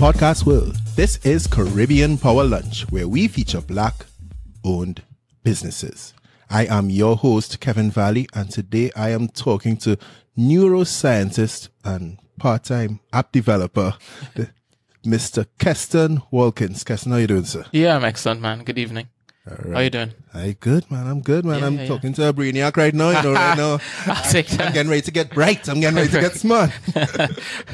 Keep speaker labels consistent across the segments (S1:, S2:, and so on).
S1: podcast world. This is Caribbean Power Lunch, where we feature Black-owned businesses. I am your host, Kevin Valley, and today I am talking to neuroscientist and part-time app developer, Mr. Kheston Walkins. Kheston, how you doing, sir?
S2: Yeah, I'm excellent, man. Good evening.
S1: All right.
S2: How you doing?
S1: I'm good, man. I'm good, man.
S2: Yeah,
S1: I'm talking to a brainiac right now. Right now.
S2: I'll take that.
S1: I'm getting ready to get bright. I'm getting ready to get smart.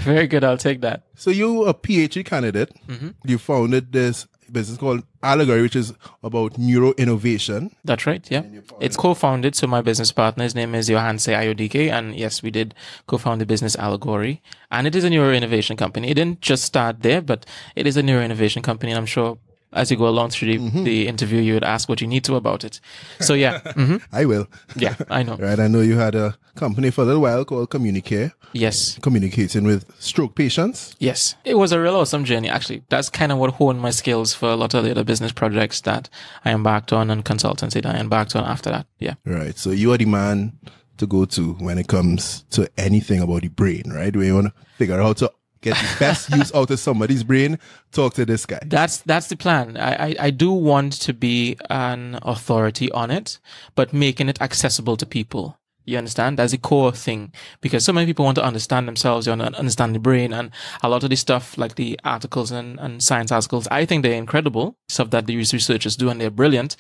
S2: Very good. I'll take that.
S1: So you a PhD candidate. Mm-hmm. You founded this business called Allegori, which is about neuro-innovation.
S2: That's right, yeah. It's co-founded, so my business partner, his name is Johanse Ayodike, and yes, we did co-found the business Allegori. And it is a neuro-innovation company. It didn't just start there, but it is a neuro-innovation company, and I'm sure as you go along through the interview, you would ask what you need to about it. So yeah. Mm-hmm.
S1: I will.
S2: Yeah, I know.
S1: Right, I know you had a company for a little while called CommuniCare.
S2: Yes.
S1: Communicating with stroke patients.
S2: Yes. It was a real awesome journey, actually. That's kind of what honed my skills for a lot of the other business projects that I embarked on and consultancy that I embarked on after that. Yeah.
S1: Right. So you are the man to go to when it comes to anything about the brain, right? Where you want to figure out how to get the best use out of somebody's brain, talk to this guy.
S2: That's the plan. I do want to be an authority on it, but making it accessible to people. You understand? That's the core thing. Because so many people want to understand themselves, they want to understand the brain, and a lot of the stuff, like the articles and science articles, I think they're incredible, stuff that these researchers do, and they're brilliant.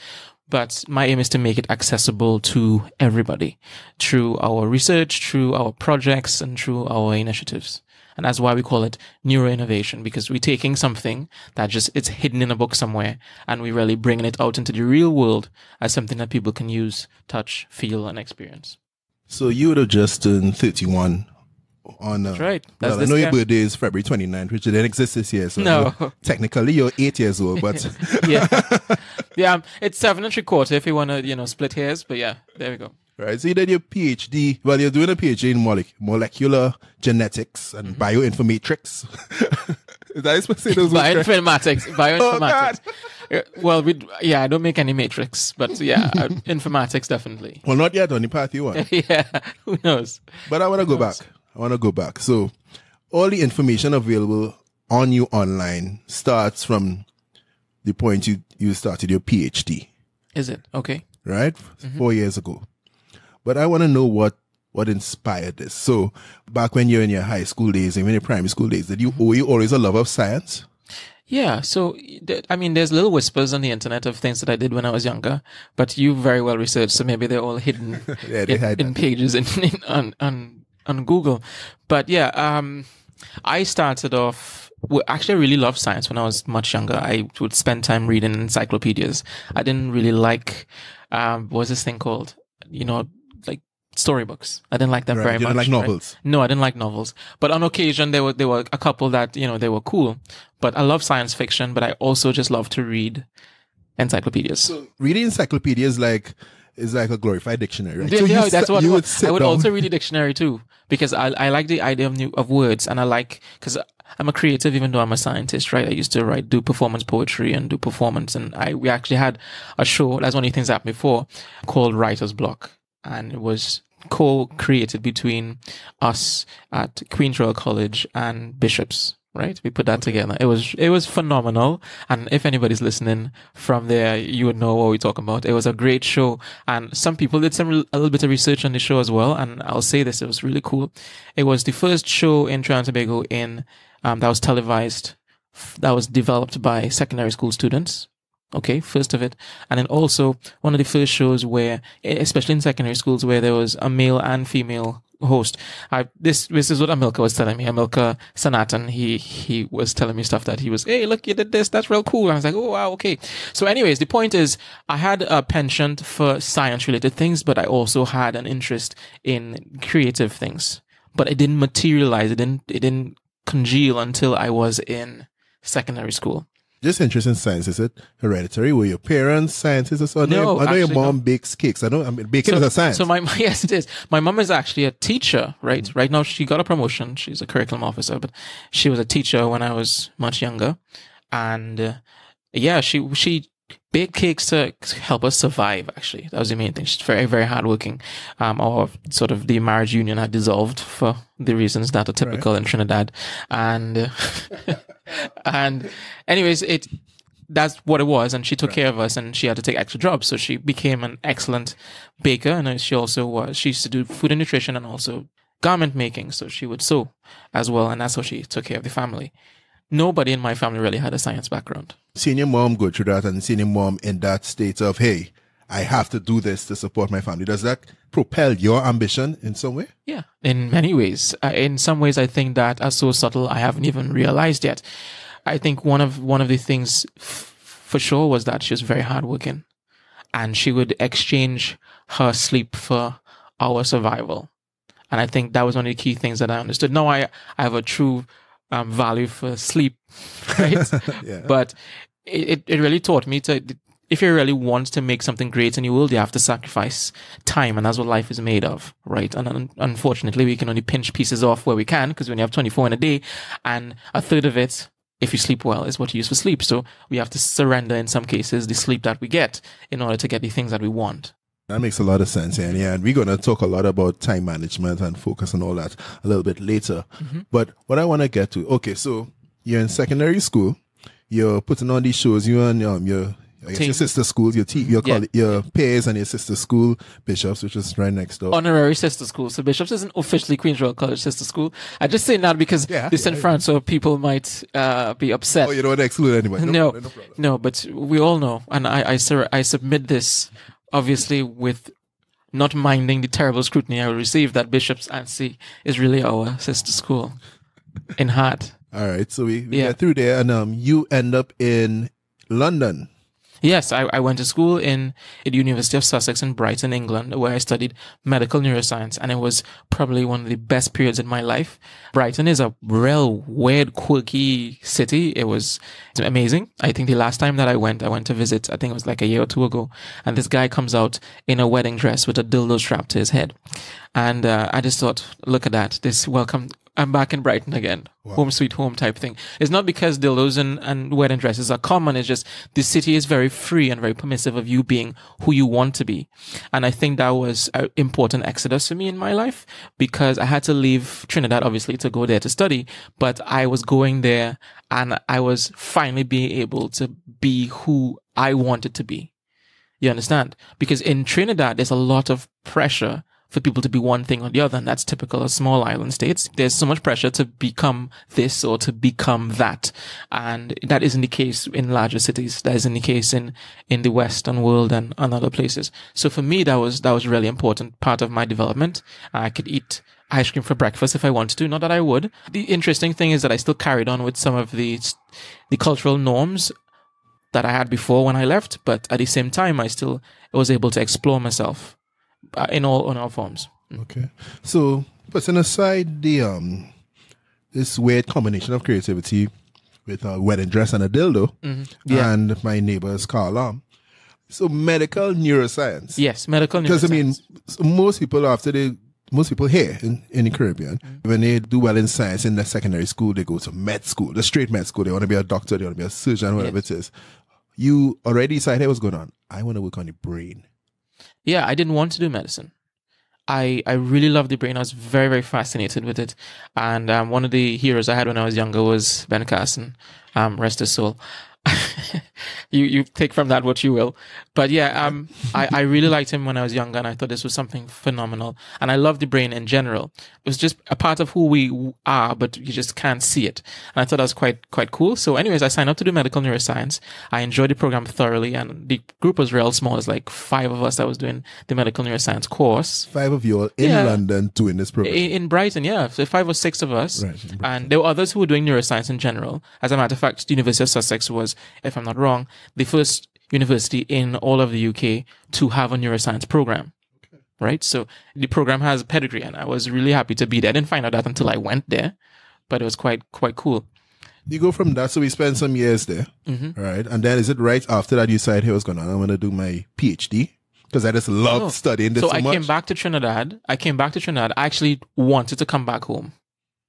S2: But my aim is to make it accessible to everybody through our research, through our projects, and through our initiatives. And that's why we call it Neuro-Innovation, because we're taking something that it's hidden in a book somewhere, and we're really bringing it out into the real world as something that people can use, touch, feel, and experience.
S1: So you would have just turned 31 on...
S2: That's right.
S1: That's I know your birthday is February 29th, which didn't exist this year. So
S2: no.
S1: Technically, you're 8 years old, but...
S2: yeah. Yeah, it's 7 3/4 if you want to, split hairs, but yeah, there we go.
S1: Right, so you did your PhD. Well, you're doing a PhD in molecular genetics and bioinformatics. Is that supposed to say those words?
S2: Bioinformatics. Oh, well, I don't make any matrix, but yeah, informatics definitely.
S1: Well, not yet on the path you want.
S2: Yeah, who knows?
S1: But I want to go back. So all the information available on you online starts from the point you started your PhD.
S2: Is it? Okay.
S1: Right? 4 years ago. But I want to know what inspired this. So back when you're in your high school days, even your primary school days, were you always a love of science?
S2: Yeah. So, there's little whispers on the internet of things that I did when I was younger, but you very well researched, so maybe they're all hidden in pages on Google. But yeah, I started off... Actually, I really loved science when I was much younger. I would spend time reading encyclopedias. I didn't really like, what was this thing called? Like storybooks. I didn't like that very much.
S1: You didn't like novels?
S2: Right? No, I didn't like novels. But on occasion, there were a couple that, they were cool. But I love science fiction, but I also just love to read encyclopedias.
S1: So reading encyclopedias is like a glorified dictionary, right?
S2: Yeah,
S1: so
S2: that's what I would
S1: down.
S2: also read a dictionary too, because I like the idea of words, and because I'm a creative, even though I'm a scientist, right? I used to do performance poetry and do performance, and we actually had a show, that's one of the things that happened before, called Writer's Block, and it was co-created between us at Queen's Royal College and Bishops. Right? We put that together. It was phenomenal. And if anybody's listening from there, you would know what we're talking about. It was a great show. And some people did a little bit of research on the show as well. And I'll say this, it was really cool. It was the first show in Trinidad and Tobago that was televised, that was developed by secondary school students. Okay, first of it. And then also one of the first shows where, especially in secondary schools, where there was a male and female host. This is what Amilka was telling me. Amilka Sanatan, he was telling me stuff that he was, hey, look, you did this. That's real cool. And I was like, oh, wow, okay. So anyways, the point is, I had a penchant for science related things, but I also had an interest in creative things. But it didn't materialize. It didn't congeal until I was in secondary school.
S1: Just interest in science, is it hereditary? Were your parents scientists or so?
S2: No,
S1: I know your mom bakes cakes. Baking is a science.
S2: So yes, it is. My mom is actually a teacher, right? Mm-hmm. Right now, she got a promotion. She's a curriculum officer, but she was a teacher when I was much younger. And she bake cakes to help us survive, actually. That was the main thing. She's very, very hardworking. Or sort of the marriage union had dissolved for the reasons that are typical in Trinidad. And, and anyways, that's what it was. And she took care of us, and she had to take extra jobs. So she became an excellent baker. And she used to do food and nutrition and also garment making. So she would sew as well. And that's how she took care of the family. Nobody in my family really had a science background.
S1: Seeing your mom go through that and seeing your mom in that state of, hey, I have to do this to support my family, does that propel your ambition in some way?
S2: Yeah, in many ways. In some ways, I think that are so subtle I haven't even realized yet. I think one of the things for sure was that she was very hardworking, and she would exchange her sleep for our survival. And I think that was one of the key things that I understood. Now I have a true value for sleep, right?
S1: Yeah.
S2: But it really taught me if you really want to make something great in your world, you have to sacrifice time, and that's what life is made of, right? And unfortunately, we can only pinch pieces off where we can, because we only have 24 in a day, and a third of it, if you sleep well, is what you use for sleep. So we have to surrender, in some cases, the sleep that we get in order to get the things that we want.
S1: That makes a lot of sense, yeah. And we're going to talk a lot about time management and focus and all that a little bit later. Mm-hmm. But what I want to get to, okay, so you're in secondary school, you're putting on these shows, you and your sister schools, your peers and your sister school, Bishops, which is right next door.
S2: Honorary sister school. So Bishops isn't officially Queen's Royal College sister school. I just say that because this in France, so people might be upset.
S1: Oh, you don't want to exclude anybody?
S2: No, but we all know, and I submit this, obviously, with not minding the terrible scrutiny I will receive, that Bishop's Anstey is really our sister school in heart.
S1: All right, so we get through there, and you end up in London.
S2: Yes, I went to school at the University of Sussex in Brighton, England, where I studied medical neuroscience, and it was probably one of the best periods in my life. Brighton is a real weird, quirky city. It was amazing. I think the last time that I went to visit, I think it was like a year or two ago, and this guy comes out in a wedding dress with a dildo strapped to his head. And I just thought, look at that, this welcome. I'm back in Brighton again. Wow. Home sweet home type thing. It's not because dildos and wedding dresses are common. It's just this city is very free and very permissive of you being who you want to be. And I think that was an important exodus for me in my life, because I had to leave Trinidad, obviously, to go there to study. But I was going there and I was finally being able to be who I wanted to be. You understand? Because in Trinidad, there's a lot of pressure for people to be one thing or the other, and that's typical of small island states. There's so much pressure to become this or to become that, and that isn't the case in larger cities. That isn't the case in the Western world and other places. So for me, that was a really important part of my development. I could eat ice cream for breakfast if I wanted to, not that I would. The interesting thing is that I still carried on with some of the cultural norms that I had before when I left, but at the same time, I was able to explore myself in all forms.
S1: Okay, so putting aside the this weird combination of creativity with a wedding dress and a dildo, and my neighbor's car alarm. So medical neuroscience.
S2: Yes, medical neuroscience.
S1: Because I mean, most people here in the Caribbean, when they do well in science in the secondary school, they go to med school, the straight med school. They want to be a doctor, they want to be a surgeon, whatever it is. You already decided what's going on. I want to work on the brain.
S2: Yeah, I didn't want to do medicine. I really loved the brain. I was very, very fascinated with it. And one of the heroes I had when I was younger was Ben Carson, rest his soul. You take from that what you will. But yeah, I really liked him when I was younger, and I thought this was something phenomenal. And I love the brain in general. It was just a part of who we are, but you just can't see it. And I thought that was quite cool. So anyways, I signed up to do medical neuroscience. I enjoyed the program thoroughly, and the group was real small. It was like 5 of us that was doing the medical neuroscience course.
S1: 5 of you all in London doing this program?
S2: In Brighton, yeah. So 5 or 6 of us. Right, and there were others who were doing neuroscience in general. As a matter of fact, the University of Sussex was, if I'm not wrong, the first university in all of the UK to have a neuroscience program. Okay. Right? So the program has a pedigree, and I was really happy to be there. I didn't find out that until I went there, but it was quite cool.
S1: You go from that, so we spent some years there, right? And then is it right after that you decided, hey, what's going on? I'm going to do my Ph.D. because I just love studying this so much.
S2: I came back to Trinidad. I actually wanted to come back home.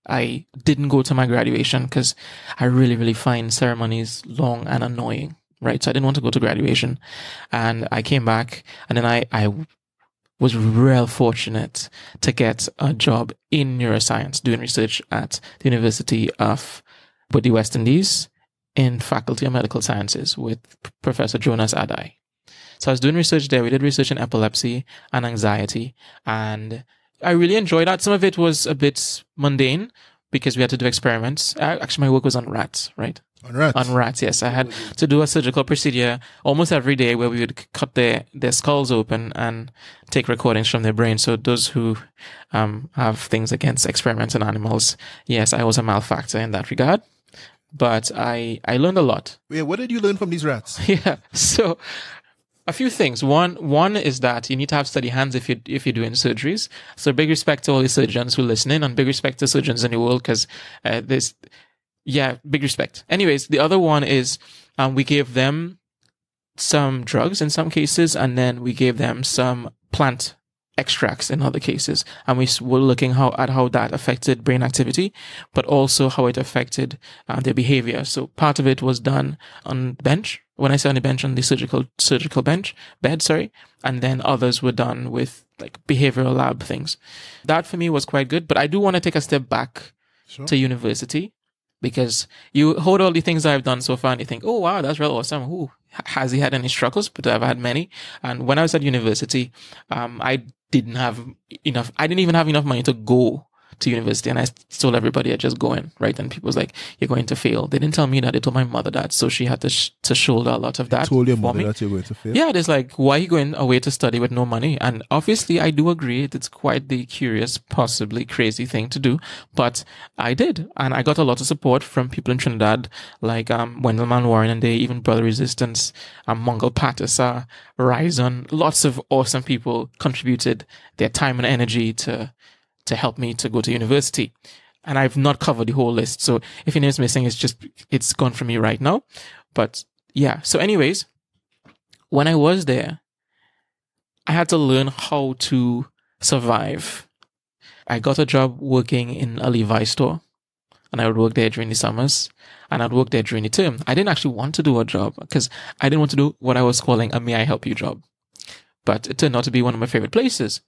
S2: I didn't go to my graduation because I really, really find ceremonies long and annoying. right? So I didn't want to go to graduation. And I came back, and then I was real fortunate to get a job in neuroscience, doing research at the University of the West Indies in Faculty of Medical Sciences with Professor Jonas Adai. So I was doing research there. We did research in epilepsy and anxiety, and I really enjoyed that. Some of it was a bit mundane because we had to do experiments. Actually, my work was on rats, right?
S1: On rats?
S2: On rats, yes. I had to do a surgical procedure almost every day where we would cut their skulls open and take recordings from their brain. So those who have things against experiments on animals, yes, I was a malefactor in that regard. But I learned a lot.
S1: Yeah, what did you learn from these rats?
S2: Yeah. So a few things. One is that you need to have steady hands if you're doing surgeries. So big respect to all the surgeons who are listening, and big respect to surgeons in the world, because big respect. Anyways, the other one is we gave them some drugs in some cases, and then we gave them some plant extracts in other cases, and we were looking at how that affected brain activity, but also how it affected their behavior. So part of it was done on the bench. When I say on the bench, on the surgical bed, and then others were done with like behavioral lab things. That for me was quite good, but I do want to take a step back to university, because you hold all the things I've done so far and you think, oh wow, that's real awesome. Ooh, has he had any struggles? But I've had many. And when I was at university, I didn't even have enough money to go to university, and I told everybody I'd just go in, right? And people was like, you're going to fail. They didn't tell me that. They told my mother that, so she had to shoulder a lot of that.
S1: Told your mother that you're going to fail?
S2: Yeah, it's like, why are you going away to study with no money? And obviously I do agree it's quite the curious, possibly crazy thing to do, but I did, and I got a lot of support from people in Trinidad, like Wendell Warren, and they even Brother Resistance, Mongol Patasa, Ryzon. Lots of awesome people contributed their time and energy to help me to go to university. And I've not covered the whole list. So if your name's missing, it's gone from me right now. But yeah. So anyways, when I was there, I had to learn how to survive. I got a job working in a Levi's store, and I would work there during the summers, and I'd work there during the term. I didn't actually want to do a job because I didn't want to do what I was calling a may I help you job. But it turned out to be one of my favorite places.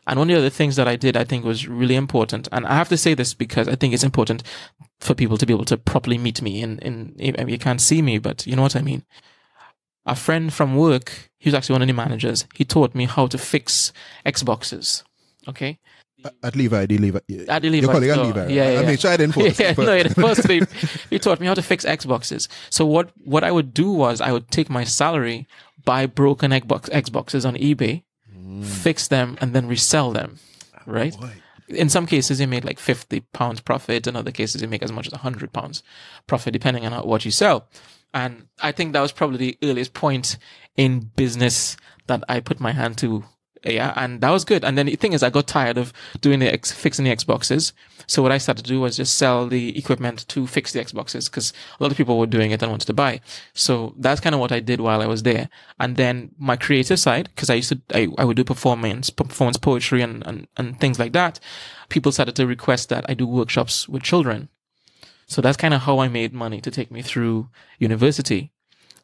S2: And one of the other things that I did, I think was really important. And I have to say this because I think it's important for people to be able to properly meet me. I mean, you can't see me, but you know what I mean. A friend from work, he was actually one of the managers. He taught me how to fix Xboxes. Okay.
S1: At Levi,
S2: At the Levi.
S1: Your colleague at Levi.
S2: Yeah.
S1: I mean, try it in first.
S2: Yeah, no, it was. He taught me how to fix Xboxes. So what I would do was I would take my salary, buy broken Xboxes on eBay, fix them, and then resell them, right? In some cases, you make like £50 profit. In other cases, you make as much as £100 profit, depending on what you sell. And I think that was probably the earliest point in business that I put my hand to. Yeah, and that was good. And then the thing is, I got tired of doing fixing the Xboxes. So what I started to do was just sell the equipment to fix the Xboxes, because a lot of people were doing it and wanted to buy. So that's kind of what I did while I was there. And then my creative side, because I would do performance poetry and things like that. People started to request that I do workshops with children. So that's kind of how I made money to take me through university.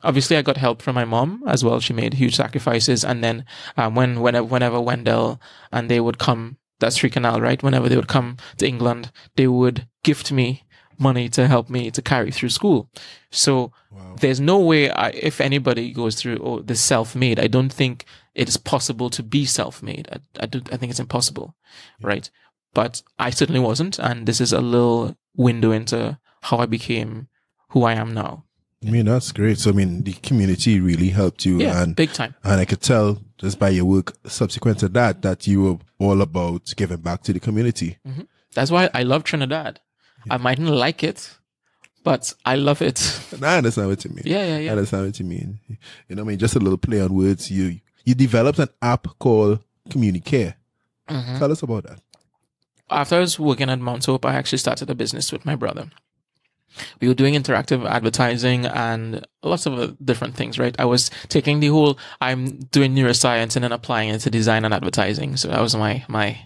S2: Obviously, I got help from my mom as well. She made huge sacrifices. And then whenever Wendell and they would come, that's Three Canal, right? Whenever they would come to England, they would gift me money to help me to carry through school. So There's no way, if anybody goes through the self-made, I don't think it is possible to be self-made. I think it's impossible, right? But I certainly wasn't. And this is a little window into how I became who I am now.
S1: I mean, that's great. So, I mean, the community really helped you.
S2: Yeah,
S1: and
S2: big time.
S1: And I could tell just by your work subsequent to that you were all about giving back to the community.
S2: Mm-hmm. That's why I love Trinidad. Yeah. I mightn't like it, but I love it.
S1: I understand what you mean.
S2: Yeah.
S1: I understand what you mean. You know what I mean? Just a little play on words. You developed an app called CommuniCare. Mm-hmm. Tell us about that.
S2: After I was working at Mount Hope, I actually started a business with my brother. We were doing interactive advertising and lots of different things, right? I was taking I'm doing neuroscience and then applying it to design and advertising. So that was my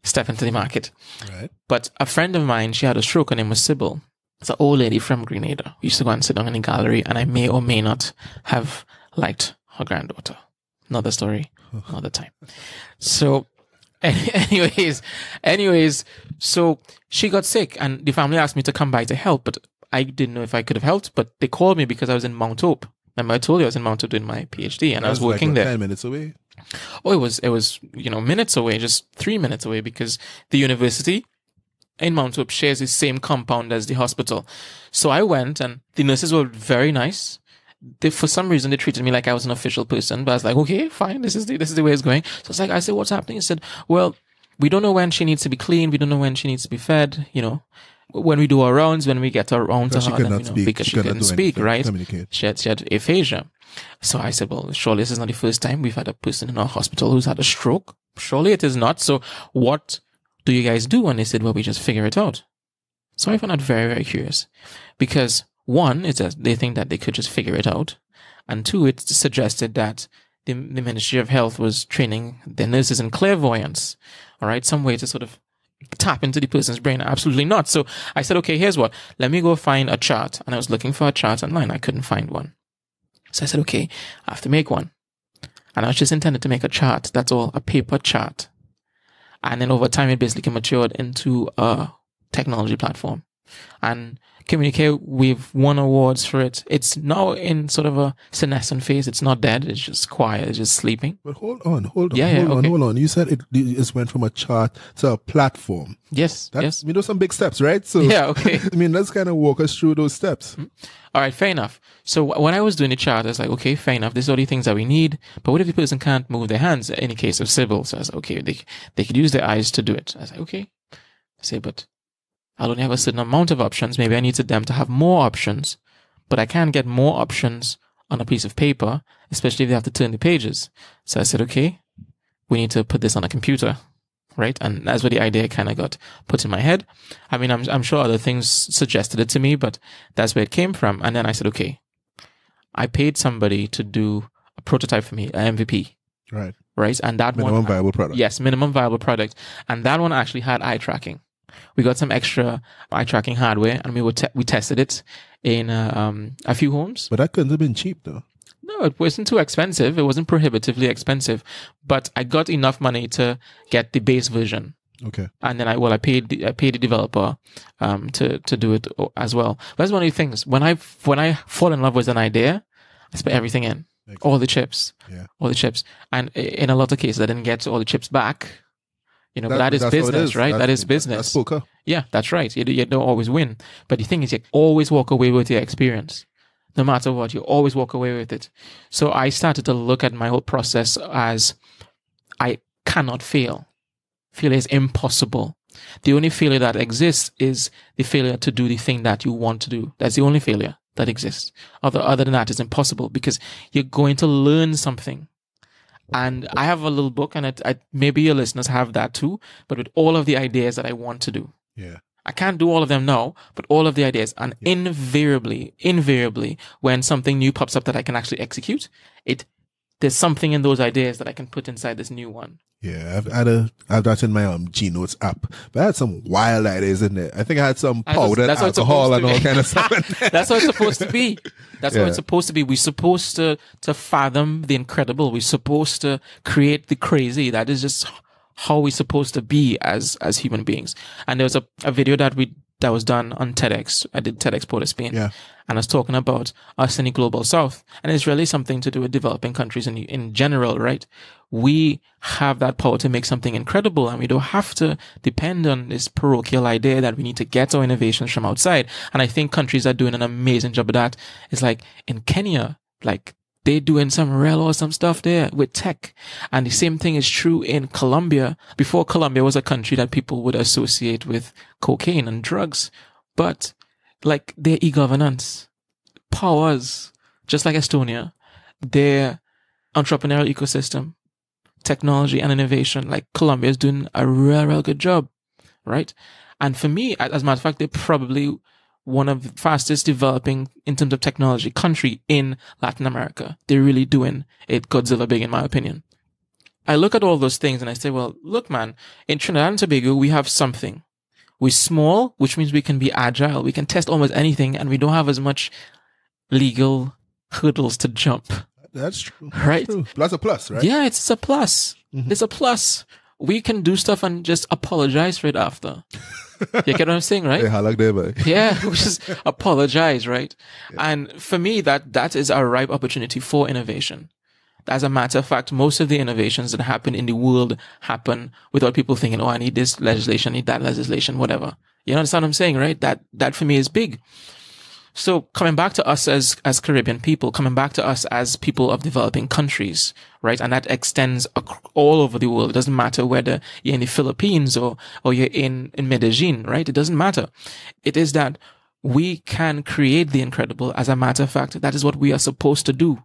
S2: step into the market.
S1: Right.
S2: But a friend of mine, she had a stroke. Her name was Sybil. It's an old lady from Grenada. We used to go and sit down in the gallery, and I may or may not have liked her granddaughter. Another story, another time. So, anyways, so she got sick, and the family asked me to come by to help, but I didn't know if I could have helped, but they called me because I was in Mount Hope. Remember I told you I was in Mount Hope doing my PhD, and I was working
S1: like,
S2: there.
S1: 10 minutes away?
S2: Oh, it was, minutes away, just 3 minutes away, because the university in Mount Hope shares the same compound as the hospital. So I went, and the nurses were very nice. For some reason, they treated me like I was an official person, but I was like, okay, fine, this is the way it's going. So it's like, I said, what's happening? He said, well, we don't know when she needs to be cleaned. We don't know when she needs to be fed, when we do our rounds, when we get around to her, because she couldn't speak, right? She had aphasia. So I said, well, surely this is not the first time we've had a person in our hospital who's had a stroke. Surely it is not. So what do you guys do? And they said, well, we just figure it out. So I found that very, very curious, because one is that they think that they could just figure it out. And two, it suggested that the Ministry of Health was training their nurses in clairvoyance. All right. Some way to sort of tap into the person's brain. Absolutely not. So I said, okay, here's what, let me go find a chart. And I was looking for a chart online. I couldn't find one. So I said, okay, I have to make one. And I was just intended to make a chart. That's all, a paper chart. And then over time, it basically matured into a technology platform. And CommuniCare, we've won awards for it. It's now in sort of a senescent phase. It's not dead. It's just quiet. It's just sleeping.
S1: But hold on. You said it went from a chart to a platform.
S2: Yes.
S1: Yes. Some big steps, right? So
S2: yeah, okay.
S1: Let's kind of walk us through those steps.
S2: All right, fair enough. So when I was doing the chart, I was like, okay, fair enough. These are the things that we need. But what if the person can't move their hands in the case of Sybil? So I was like, okay, they could use their eyes to do it. I was like, okay. I say, but I'll only have a certain amount of options. Maybe I need them to have more options, but I can't get more options on a piece of paper, especially if they have to turn the pages. So I said, okay, we need to put this on a computer, right? And that's where the idea kind of got put in my head. I mean, I'm sure other things suggested it to me, but that's where it came from. And then I said, okay, I paid somebody to do a prototype for me, an MVP.
S1: Right.
S2: Right. And that
S1: minimum viable product.
S2: Yes, minimum viable product. And that one actually had eye tracking. We got some extra eye tracking hardware, and we tested it in a few homes.
S1: But that couldn't have been cheap, though.
S2: No, it wasn't too expensive. It wasn't prohibitively expensive, but I got enough money to get the base version.
S1: Okay.
S2: And then I paid the developer to do it as well. But that's one of the things. When I fall in love with an idea, I put everything in, all the chips, all the chips, and in a lot of cases, I didn't get all the chips back. But that is business, right? That is business.
S1: That's poker.
S2: Yeah, that's right. You don't always win. But the thing is, you always walk away with your experience. No matter what, you always walk away with it. So I started to look at my whole process as I cannot fail. Failure is impossible. The only failure that exists is the failure to do the thing that you want to do. That's the only failure that exists. Other than that, it's impossible, because you're going to learn something. And I have a little book, and maybe your listeners have that too, but with all of the ideas that I want to do.
S1: Yeah.
S2: I can't do all of them now, but all of the ideas. And invariably, when something new pops up that I can actually execute, there's something in those ideas that I can put inside this new one.
S1: Yeah, I've that in my G Notes app, but I had some wild ideas in there. I think I had some powdered alcohol and all kind of stuff.
S2: That's how it's supposed to be. That's how it's supposed to be. We're supposed to fathom the incredible. We're supposed to create the crazy. That is just how we're supposed to be as human beings. And there was a video that was done on TEDx. I did TEDx Port of Spain. Yeah. And I was talking about us in the global south. And it's really something to do with developing countries in general, right? We have that power to make something incredible, and we don't have to depend on this parochial idea that we need to get our innovations from outside. And I think countries are doing an amazing job of that. It's like in Kenya, they're doing some real awesome stuff there with tech. And the same thing is true in Colombia. Before, Colombia was a country that people would associate with cocaine and drugs. But their e-governance powers, just like Estonia, their entrepreneurial ecosystem, technology and innovation, Colombia is doing a real, real good job, right? And for me, as a matter of fact, they're probably one of the fastest developing in terms of technology country in Latin America. They're really doing it Godzilla big, in my opinion. I look at all those things and I say, well, look, man, in Trinidad and Tobago, we have something. We're small, which means we can be agile. We can test almost anything, and we don't have as much legal hurdles to jump.
S1: That's true.
S2: Right?
S1: True. That's a plus, right?
S2: Yeah, it's a plus. It's a plus. We can do stuff and just apologize for it after. You get what I'm saying, right? Yeah, we just apologize, right? Yeah. And for me, that is a ripe opportunity for innovation. As a matter of fact, most of the innovations that happen in the world happen without people thinking, oh, I need this legislation, I need that legislation, whatever. You understand what I'm saying, right? That for me is big. So coming back to us as Caribbean people, coming back to us as people of developing countries, right? And that extends all over the world. It doesn't matter whether you're in the Philippines or you're in Medellin, right? It doesn't matter. It is that we can create the incredible. As a matter of fact, that is what we are supposed to do.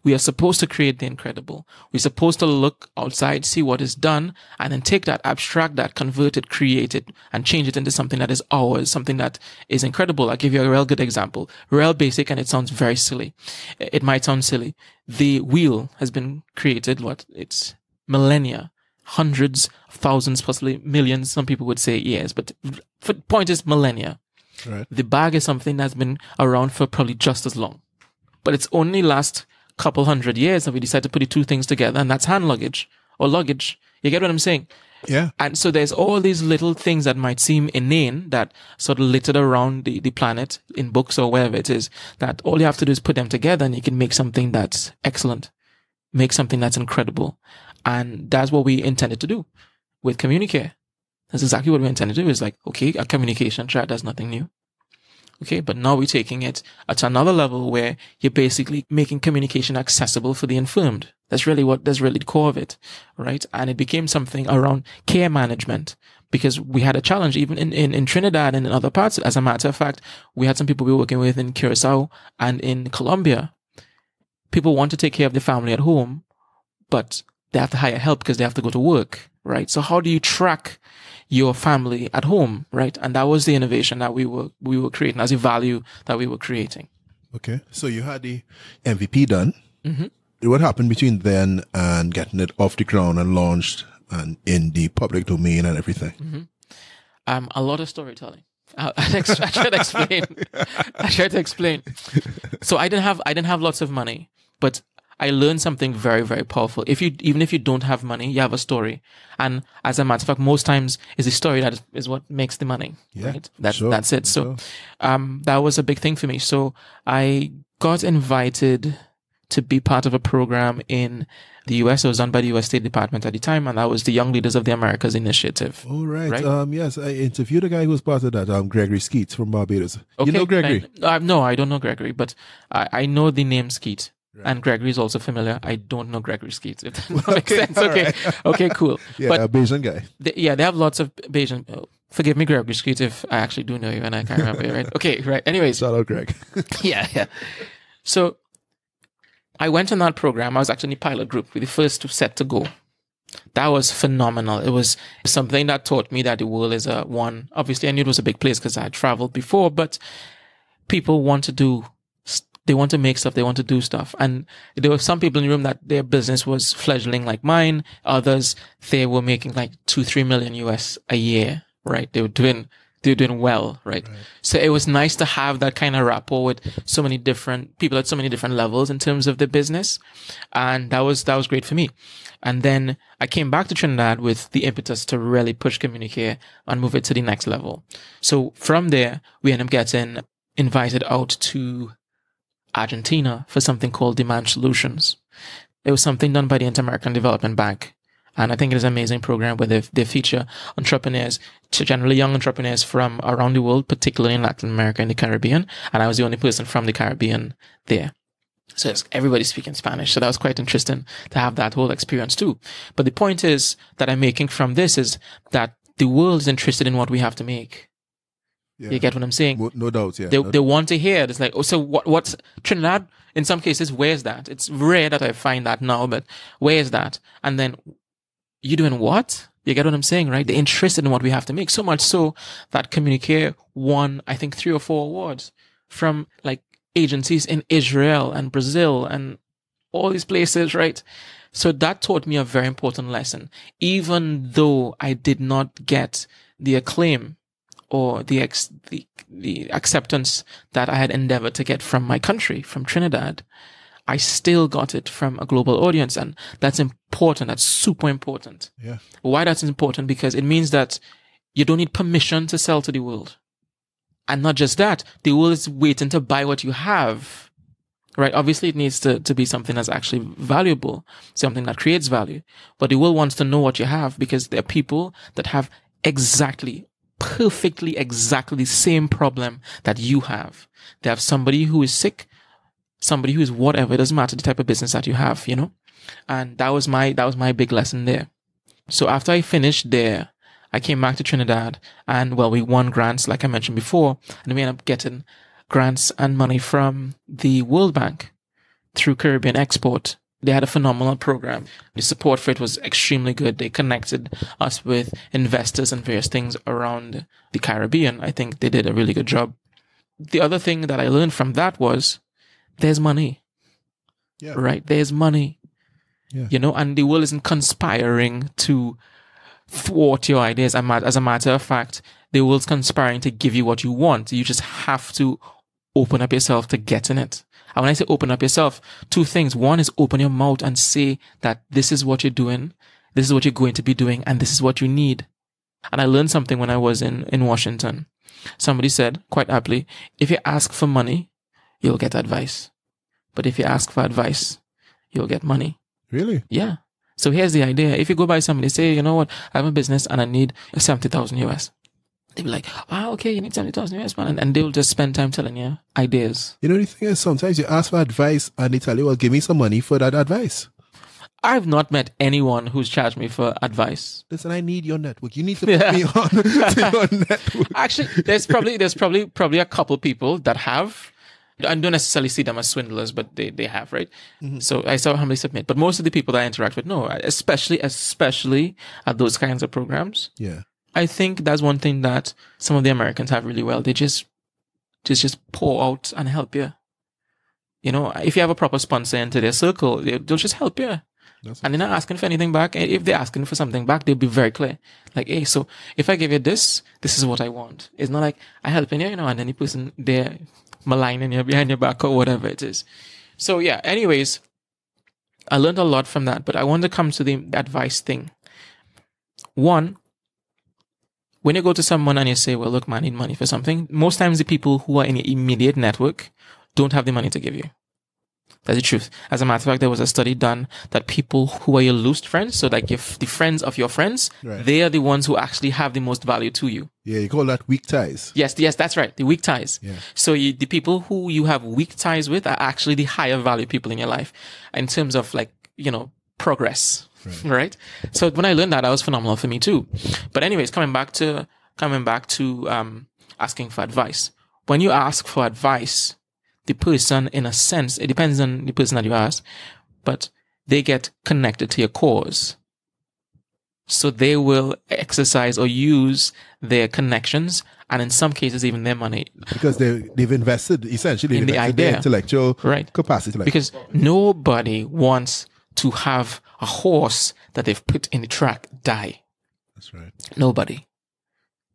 S2: We are supposed to create the incredible. We're supposed to look outside, see what is done, and then take that, abstract that, convert it, create it, and change it into something that is ours, something that is incredible. I'll give you a real good example. Real basic, and it sounds very silly. It might sound silly. The wheel has been created, it's millennia, hundreds, thousands, possibly millions. Some people would say years, but the point is millennia.
S1: Right.
S2: The bag is something that's been around for probably just as long, but it's only last couple hundred years that we decide to put the two things together, and that's hand luggage or luggage. You get what I'm saying?
S1: Yeah.
S2: And so there's all these little things that might seem inane that sort of littered around the planet in books or wherever it is, that all you have to do is put them together and you can make something that's excellent, make something that's incredible. And that's what we intended to do with CommuniCare. That's exactly what we intended to do. Is like, okay, a communication chat, that's nothing new. Okay, but now we're taking it at another level where you're basically making communication accessible for the infirmed. That's really the core of it, right? And it became something around care management, because we had a challenge even in Trinidad and in other parts. As a matter of fact, we had some people we were working with in Curacao and in Colombia. People want to take care of their family at home, but they have to hire help because they have to go to work, right? So how do you track your family at home, right? And that was the innovation that we were creating, as a value that we were creating.
S1: Okay, so you had the MVP done.
S2: Mm-hmm.
S1: What happened between then and getting it off the ground and launched and in the public domain and everything?
S2: Mm-hmm. A lot of storytelling. I try to explain. So I didn't have lots of money, but I learned something very, very powerful. Even if you don't have money, you have a story. And as a matter of fact, most times it's the story that is what makes the money.
S1: Yeah,
S2: right? That's it. So, that was a big thing for me. So I got invited to be part of a program in the US. It was done by the US State Department at the time, and that was the Young Leaders of the Americas initiative.
S1: Oh, right. Yes, I interviewed a guy who was part of that, Gregory Skeet from Barbados.
S2: Okay,
S1: you know Gregory?
S2: No, I don't know Gregory, but I know the name Skeet. Right. And Gregory is also familiar. I don't know Gregory Skeet, if that makes sense. Okay. Right. Okay, cool.
S1: Yeah, but a Bayesian guy.
S2: They have lots of Bayesian. Forgive me, Gregory Skeet, if I actually do know you and I can't remember you, right? Okay, right. Anyways.
S1: Shout out, Greg.
S2: Yeah. So I went on that program. I was actually in the pilot group with the first set to go. That was phenomenal. It was something that taught me that the world is one. Obviously, I knew it was a big place because I had traveled before, but people want to do. They want to make stuff. They want to do stuff. And there were some people in the room that their business was fledgling like mine. Others, they were making like 2-3 million US a year, right? They were doing well, right? So it was nice to have that kind of rapport with so many different people at so many different levels in terms of the business. And that was great for me. And then I came back to Trinidad with the impetus to really push CommuniCare and move it to the next level. So from there, we ended up getting invited out to Argentina for something called Demand Solutions. It was something done by the Inter-American Development Bank. And I think it is an amazing program where they feature entrepreneurs, generally young entrepreneurs from around the world, particularly in Latin America and the Caribbean. And I was the only person from the Caribbean there. So everybody speaking Spanish. So that was quite interesting to have that whole experience too. But the point is that I'm making from this is that the world is interested in what we have to make. Yeah. You get what I'm saying?
S1: No doubt, yeah.
S2: They want to hear it. It's like, oh, so what's Trinidad? In some cases, where's that? It's rare that I find that now, but where's that? And then, you doing what? You get what I'm saying, right? They're interested in what we have to make. So much so that CommuniCare won, I think, 3 or 4 awards from like agencies in Israel and Brazil and all these places, right? So that taught me a very important lesson. Even though I did not get the acclaim or the acceptance that I had endeavored to get from my country, from Trinidad, I still got it from a global audience. And that's important. That's super important.
S1: Yeah.
S2: Why that's important? Because it means that you don't need permission to sell to the world. And not just that, the world is waiting to buy what you have, right? Obviously, it needs to be something that's actually valuable, something that creates value. But the world wants to know what you have, because there are people that have perfectly exactly the same problem that you have. They have somebody who is sick, somebody who is whatever. It doesn't matter the type of business that you have, you know? And that was my big lesson there. So after I finished there, I came back to Trinidad, and well, we won grants, like I mentioned before, and we ended up getting grants and money from the World Bank through Caribbean Export. They had a phenomenal program. The support for it was extremely good. They connected us with investors and various things around the Caribbean. I think they did a really good job. The other thing that I learned from that was there's money.
S1: Yeah.
S2: Right? There's money.
S1: Yeah.
S2: You know, and the world isn't conspiring to thwart your ideas. As a matter of fact, the world's conspiring to give you what you want. You just have to open up yourself to getting it. And when I say open up yourself, two things. One is open your mouth and say that this is what you're doing, this is what you're going to be doing, and this is what you need. And I learned something when I was in Washington. Somebody said, quite aptly, if you ask for money, you'll get advice. But if you ask for advice, you'll get money.
S1: Really?
S2: Yeah. So here's the idea. If you go by somebody, say, you know what, I have a business and I need 70,000 US. They'll be like, okay, you need 70,000 US, man. And they'll just spend time telling you ideas.
S1: You know, the thing is, sometimes you ask for advice and they tell you, well, give me some money for that advice.
S2: I've not met anyone who's charged me for advice.
S1: Listen, I need your network. You need to put me on to your network.
S2: Actually, there's probably a couple people that have. I don't necessarily see them as swindlers, but they have, right? Mm-hmm. So I saw humbly submit. But most of the people that I interact with, no, especially at those kinds of programs.
S1: Yeah.
S2: I think that's one thing that some of the Americans have really well. They just pour out and help you. You know, if you have a proper sponsor into their circle, they'll just help you. And they're not asking for anything back. If they're asking for something back, they'll be very clear. Like, hey, so if I give you this is what I want. It's not like I helping you, you know, and then the person there maligning you behind your back or whatever it is. So yeah, anyways, I learned a lot from that, but I want to come to the advice thing. One, when you go to someone and you say, well, look, man, I need money for something, most times the people who are in your immediate network don't have the money to give you. That's the truth. As a matter of fact, there was a study done that people who are your loose friends, so like the friends of your friends, right, they are the ones who actually have the most value to you.
S1: Yeah, you call that weak ties.
S2: Yes, that's right. The weak ties. Yeah. So the people who you have weak ties with are actually the higher value people in your life in terms of, like, you know, progress. Right? So when I learned that was phenomenal for me too. But anyways, coming back to asking for advice. When you ask for advice, the person, in a sense, it depends on the person that you ask, but they get connected to your cause. So they will exercise or use their connections, and in some cases even their money. Because
S1: they've invested, essentially,
S2: in the idea.
S1: Their intellectual capacity.
S2: Because nobody wants to have a horse that they've put in the track die.
S1: That's right.
S2: Nobody.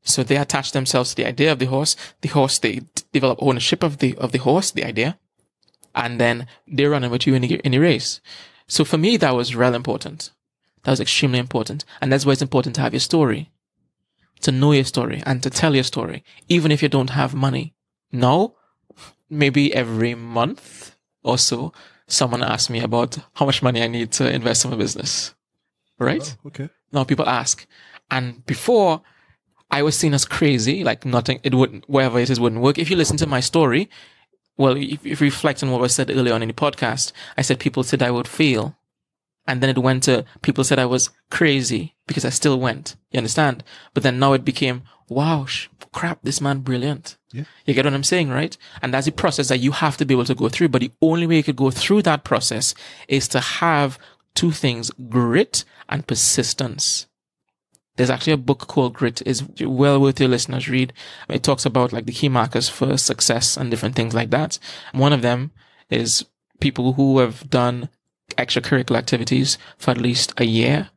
S2: So they attach themselves to the idea of the horse. The horse, they develop ownership of the horse, the idea, and then they're running with you in the race. So for me, that was real important. That was extremely important. And that's why it's important to have your story, to know your story and to tell your story, even if you don't have money. Now, maybe every month or so, someone asks me about how much money I need to invest in my business. Right?
S1: Oh, okay.
S2: Now people ask. And before, I was seen as crazy, like nothing, it wouldn't, wherever it is, wouldn't work. If you listen to my story, well, if you reflect on what was said earlier on in the podcast, I said people said I would fail. And then it went to people said I was crazy because I still went. You understand? But then now it became, wow, crap, this man brilliant.
S1: Yeah.
S2: You get what I'm saying, right? And that's the process that you have to be able to go through. But the only way you could go through that process is to have two things, grit and persistence. There's actually a book called Grit. It's well worth your listeners read. It talks about like the key markers for success and different things like that. One of them is people who have done extracurricular activities for at least a year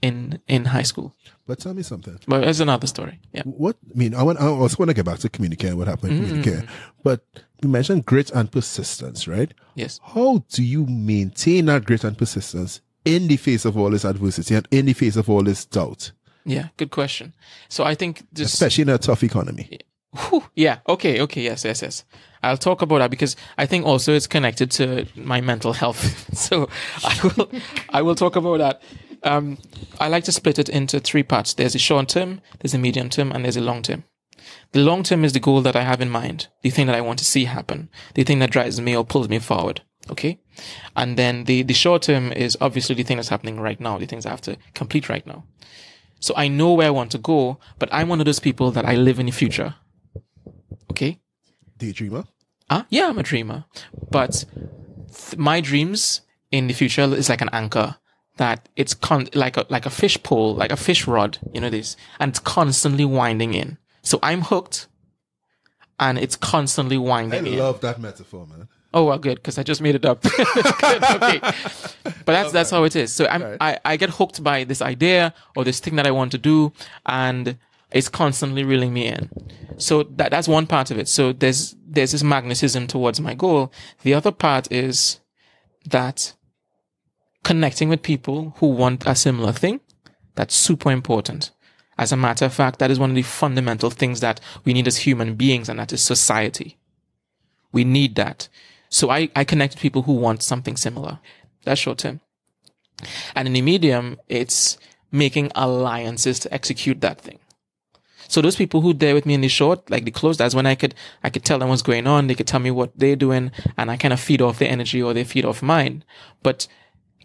S2: in high school.
S1: But tell me something.
S2: But it's another story. Yeah.
S1: What I mean, I also want to get back to CommuniCare and what happened in CommuniCare. But you mentioned grit and persistence, right?
S2: Yes.
S1: How do you maintain that grit and persistence in the face of all this adversity and in the face of all this doubt?
S2: Yeah, good question. So I think
S1: especially in a tough economy.
S2: Yeah. Okay. Yes. I'll talk about that because I think also it's connected to my mental health. So I will talk about that. I like to split it into three parts. There's a short term, there's a medium term, and there's a long term. The long term is the goal that I have in mind, the thing that I want to see happen, the thing that drives me or pulls me forward. Okay. And then the short term is obviously the thing that's happening right now, the things I have to complete right now. So I know where I want to go, but I'm one of those people that I live in the future. Okay.
S1: Daydreamer?
S2: Yeah, I'm a dreamer. But my dreams in the future is like an anchor that it's like a fish pole, like a fish rod, this, and it's constantly winding in. So I'm hooked and it's constantly winding in.
S1: I love that metaphor, man.
S2: Oh, well, good, because I just made it up. Good, okay. But that's how it is. So I get hooked by this idea or this thing that I want to do, and it's constantly reeling me in. So that's one part of it. So there's this magnetism towards my goal. The other part is that connecting with people who want a similar thing, that's super important. As a matter of fact, that is one of the fundamental things that we need as human beings, and that is society. We need that. So I connect with people who want something similar. That's short term. And in the medium, it's making alliances to execute that thing. So those people who there with me in the short, like the close, that's when I could tell them what's going on. They could tell me what they're doing, and I kind of feed off their energy or they feed off mine. But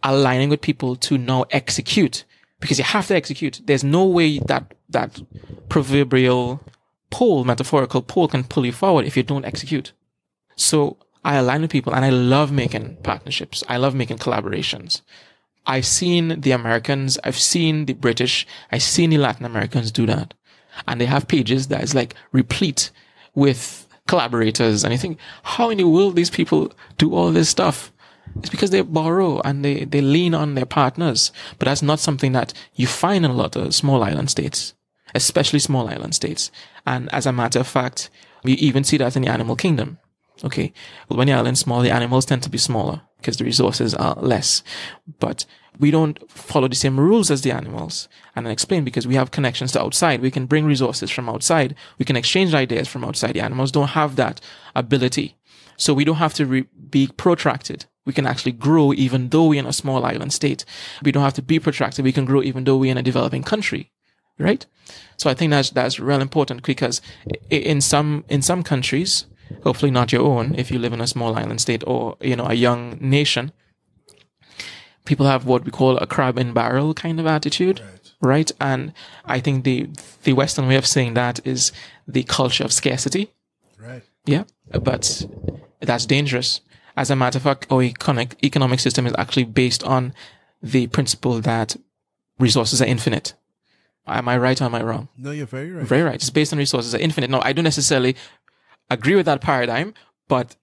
S2: aligning with people to now execute, because you have to execute. There's no way that proverbial pole, metaphorical pole, can pull you forward if you don't execute. So I align with people, and I love making partnerships. I love making collaborations. I've seen the Americans, I've seen the British, I've seen the Latin Americans do that. And they have pages that is like replete with collaborators. And you think, how in the world these people do all this stuff? It's because they borrow and they lean on their partners. But that's not something that you find in a lot of small island states, especially small island states. And as a matter of fact, we even see that in the animal kingdom. Okay. Well, when the island's small, the animals tend to be smaller because the resources are less. But we don't follow the same rules as the animals. And I explain, because we have connections to outside. We can bring resources from outside. We can exchange ideas from outside. The animals don't have that ability. So we don't have to be protracted. We can actually grow even though we're in a small island state. We don't have to be protracted. We can grow even though we're in a developing country. Right? So I think that's real important, because in some countries, hopefully not your own, if you live in a small island state or, a young nation, people have what we call a crab in barrel kind of attitude, right? And I think the Western way of saying that is the culture of scarcity.
S1: Right.
S2: Yeah. But that's dangerous. As a matter of fact, our economic system is actually based on the principle that resources are infinite. Am I right or am I wrong?
S1: No, you're very right.
S2: Very right. It's based on resources are infinite. No, I don't necessarily agree with that paradigm, but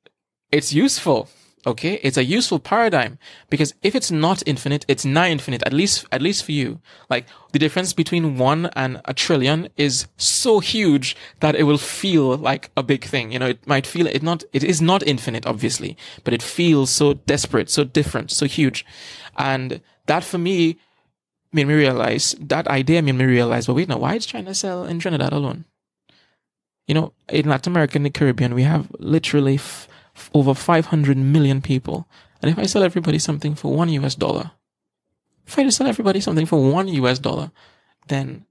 S2: it's useful. Okay, it's a useful paradigm, because if it's not infinite, it's nigh infinite. At least for you, like the difference between 1 and a trillion is so huge that it will feel like a big thing. It might feel it is not infinite, obviously, but it feels so desperate, so different, so huge, and that for me made me realize. That idea made me realize. Well, wait, now why is China sell in Trinidad alone? In Latin America and the Caribbean, we have literally over 500 million people. And if I sell everybody something for $1, if I just sell everybody something for $1, then,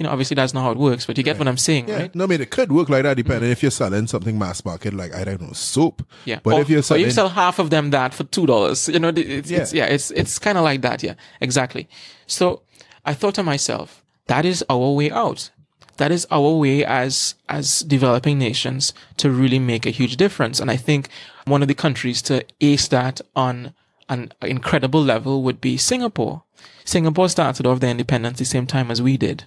S2: obviously that's not how it works, but you get what I'm saying, right?
S1: No, I mean, it could work like that, depending if you're selling something mass market, like, I don't know, soap.
S2: Yeah.
S1: But if you're selling...
S2: Or you sell half of them that for $2. It's kind of like that. Yeah, exactly. So I thought to myself, that is our way out. That is our way as developing nations to really make a huge difference. And I think one of the countries to ace that on an incredible level would be Singapore. Singapore started off their independence the same time as we did,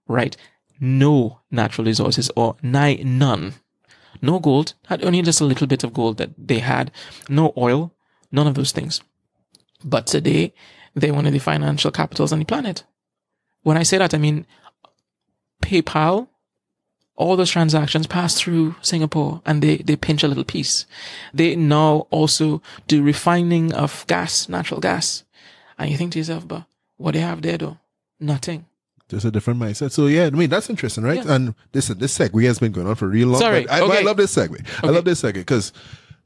S2: right? No natural resources, or none. No gold, had only just a little bit of gold that they had. No oil, none of those things. But today, they're one of the financial capitals on the planet. when I say that, I mean PayPal, all those transactions pass through Singapore and they pinch a little piece. They now also do refining of gas, natural gas. And you think to yourself, but what they have there though? Nothing.
S1: There's a different mindset. So yeah, I mean, that's interesting, right? Yeah. And this segue has been going on for real long.
S2: Sorry.
S1: I love this segue. Okay. I love this segue because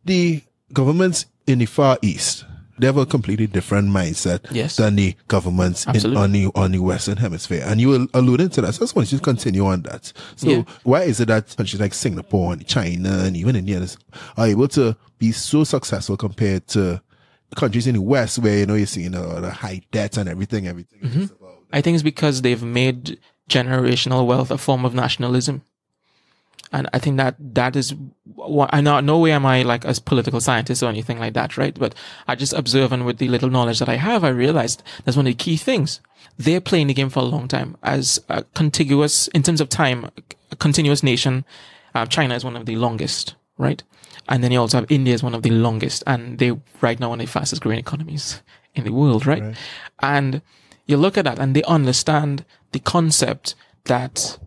S1: the governments in the Far East, they have a completely different mindset than the governments on the Western Hemisphere. And you were alluding to that. So I just want you to continue on that. So why is it that countries like Singapore and China and even India are able to be so successful compared to countries in the West where, you know, you're seeing the high debt and everything.
S2: Mm-hmm. I think it's because they've made generational wealth a form of nationalism. And I think that is what, I know, no way am I like a political scientist or anything like that, right? But I just observe, and with the little knowledge that I have, I realized that's one of the key things. They're playing the game for a long time as a contiguous, in terms of time, a continuous nation. China is one of the longest, right? And then you also have India is one of the longest, and they right now one of the fastest growing economies in the world, right? And you look at that and they understand the concept that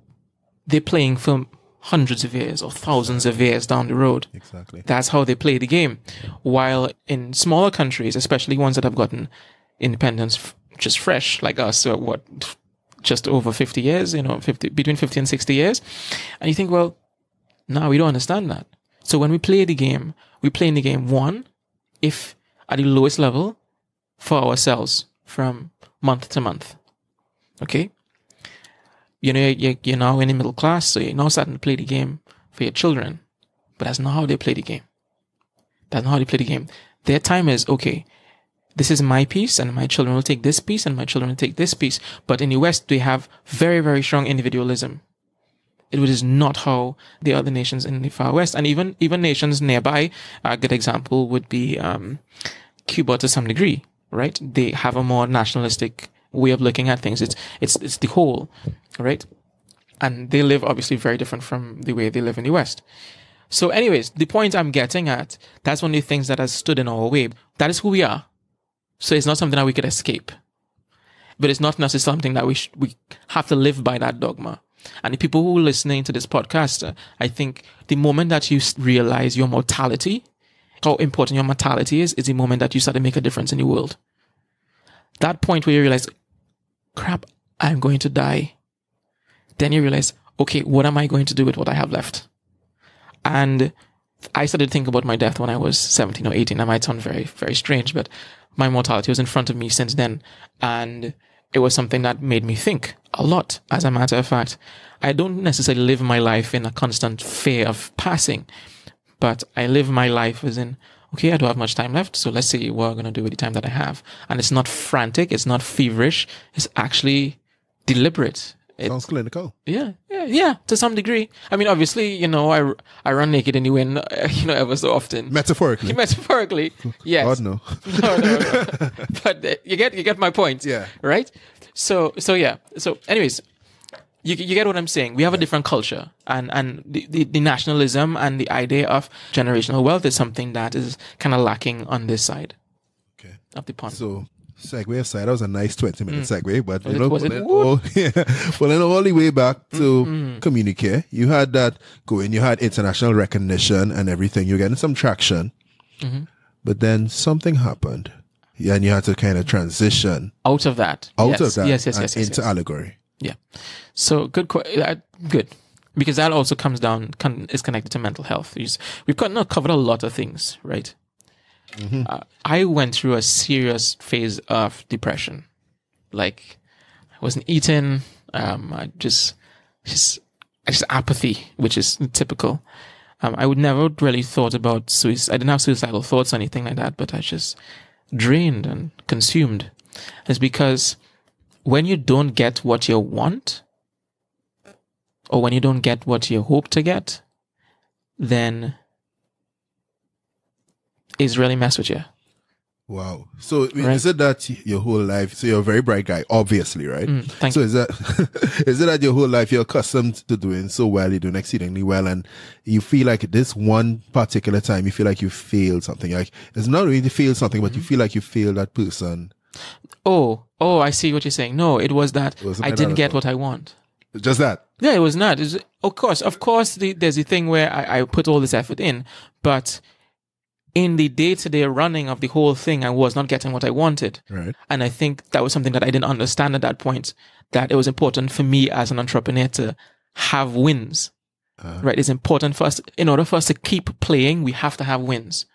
S2: they're playing for hundreds of years or thousands of years down the road.
S1: Exactly.
S2: That's how they play the game. While in smaller countries, especially ones that have gotten independence just fresh, like us, so just over 50 years, you know, between 50 and 60 years. And you think, well, no, we don't understand that. So when we play the game, we play in the game, one, if at the lowest level for ourselves from month to month. Okay? You know, you're now in the middle class, so you're now starting to play the game for your children. But that's not how they play the game. That's not how they play the game. Their time is, okay, this is my piece, and my children will take this piece, and my children will take this piece. But in the West, they have very, very strong individualism. It is not how the other nations in the Far West, and even nations nearby, a good example would be Cuba to some degree, right? They have a more nationalistic way of looking at things. It's the whole, right? And they live obviously very different from the way they live in the West. So anyways, the point I'm getting at, that's one of the things that has stood in our way. That is who we are. So it's not something that we could escape. But it's not necessarily something that we have to live by that dogma. And the people who are listening to this podcast, I think the moment that you realize your mortality, how important your mortality is the moment that you start to make a difference in the world. That point where you realize, crap, I'm going to die. Then you realize, okay, what am I going to do with what I have left? And I started to think about my death when I was 17 or 18. That might sound very, very strange, but my mortality was in front of me since then. And it was something that made me think a lot. As a matter of fact, I don't necessarily live my life in a constant fear of passing, but I live my life as in, okay, I don't have much time left, so let's see what I'm going to do with the time that I have. And it's not frantic, it's not feverish, it's actually deliberate.
S1: Sounds clinical.
S2: Yeah, to some degree. I mean, obviously, you know, I run naked in the wind, you know, ever so often.
S1: Metaphorically,
S2: yes.
S1: God, no.
S2: No. But you get my point.
S1: Yeah.
S2: Right? So yeah. So anyways, you get what I'm saying. We have a different culture, and the nationalism and the idea of generational wealth is something that is kind of lacking on this side of the pond.
S1: So, segue aside, that was a nice 20-minute segue, but
S2: Was
S1: you know, pulling all the way back to CommuniCare, you had that going, you had international recognition and everything, you're getting some traction, but then something happened, and you had to kind of transition
S2: out of that. Yes,
S1: into Allegori.
S2: Yeah. So good, because that also is connected to mental health. We've covered a lot of things, right? I went through a serious phase of depression. Like, I wasn't eating. I just apathy, which is typical. I would never really thought about suicide. I didn't have suicidal thoughts or anything like that, but I just drained and consumed. It's because when you don't get what you want, or when you don't get what you hope to get, then it's really mess with you.
S1: Wow. So is it that your whole life, so you're a very bright guy, obviously, right?
S2: Thank you.
S1: Is it that your whole life you're accustomed to doing so well, you're doing exceedingly well, and you feel like this one particular time you feel like you failed something? Like, it's not really to fail something, but you feel like you failed that person.
S2: I see what you're saying. No, it was that I didn't get what I want.
S1: Just that.
S2: Yeah, it was not. Of course, there's a thing where I put all this effort in, but in the day-to-day running of the whole thing, I was not getting what I wanted.
S1: Right.
S2: And I think that was something that I didn't understand at that point, that it was important for me as an entrepreneur to have wins. Right. It's important for us, in order for us to keep playing, we have to have wins.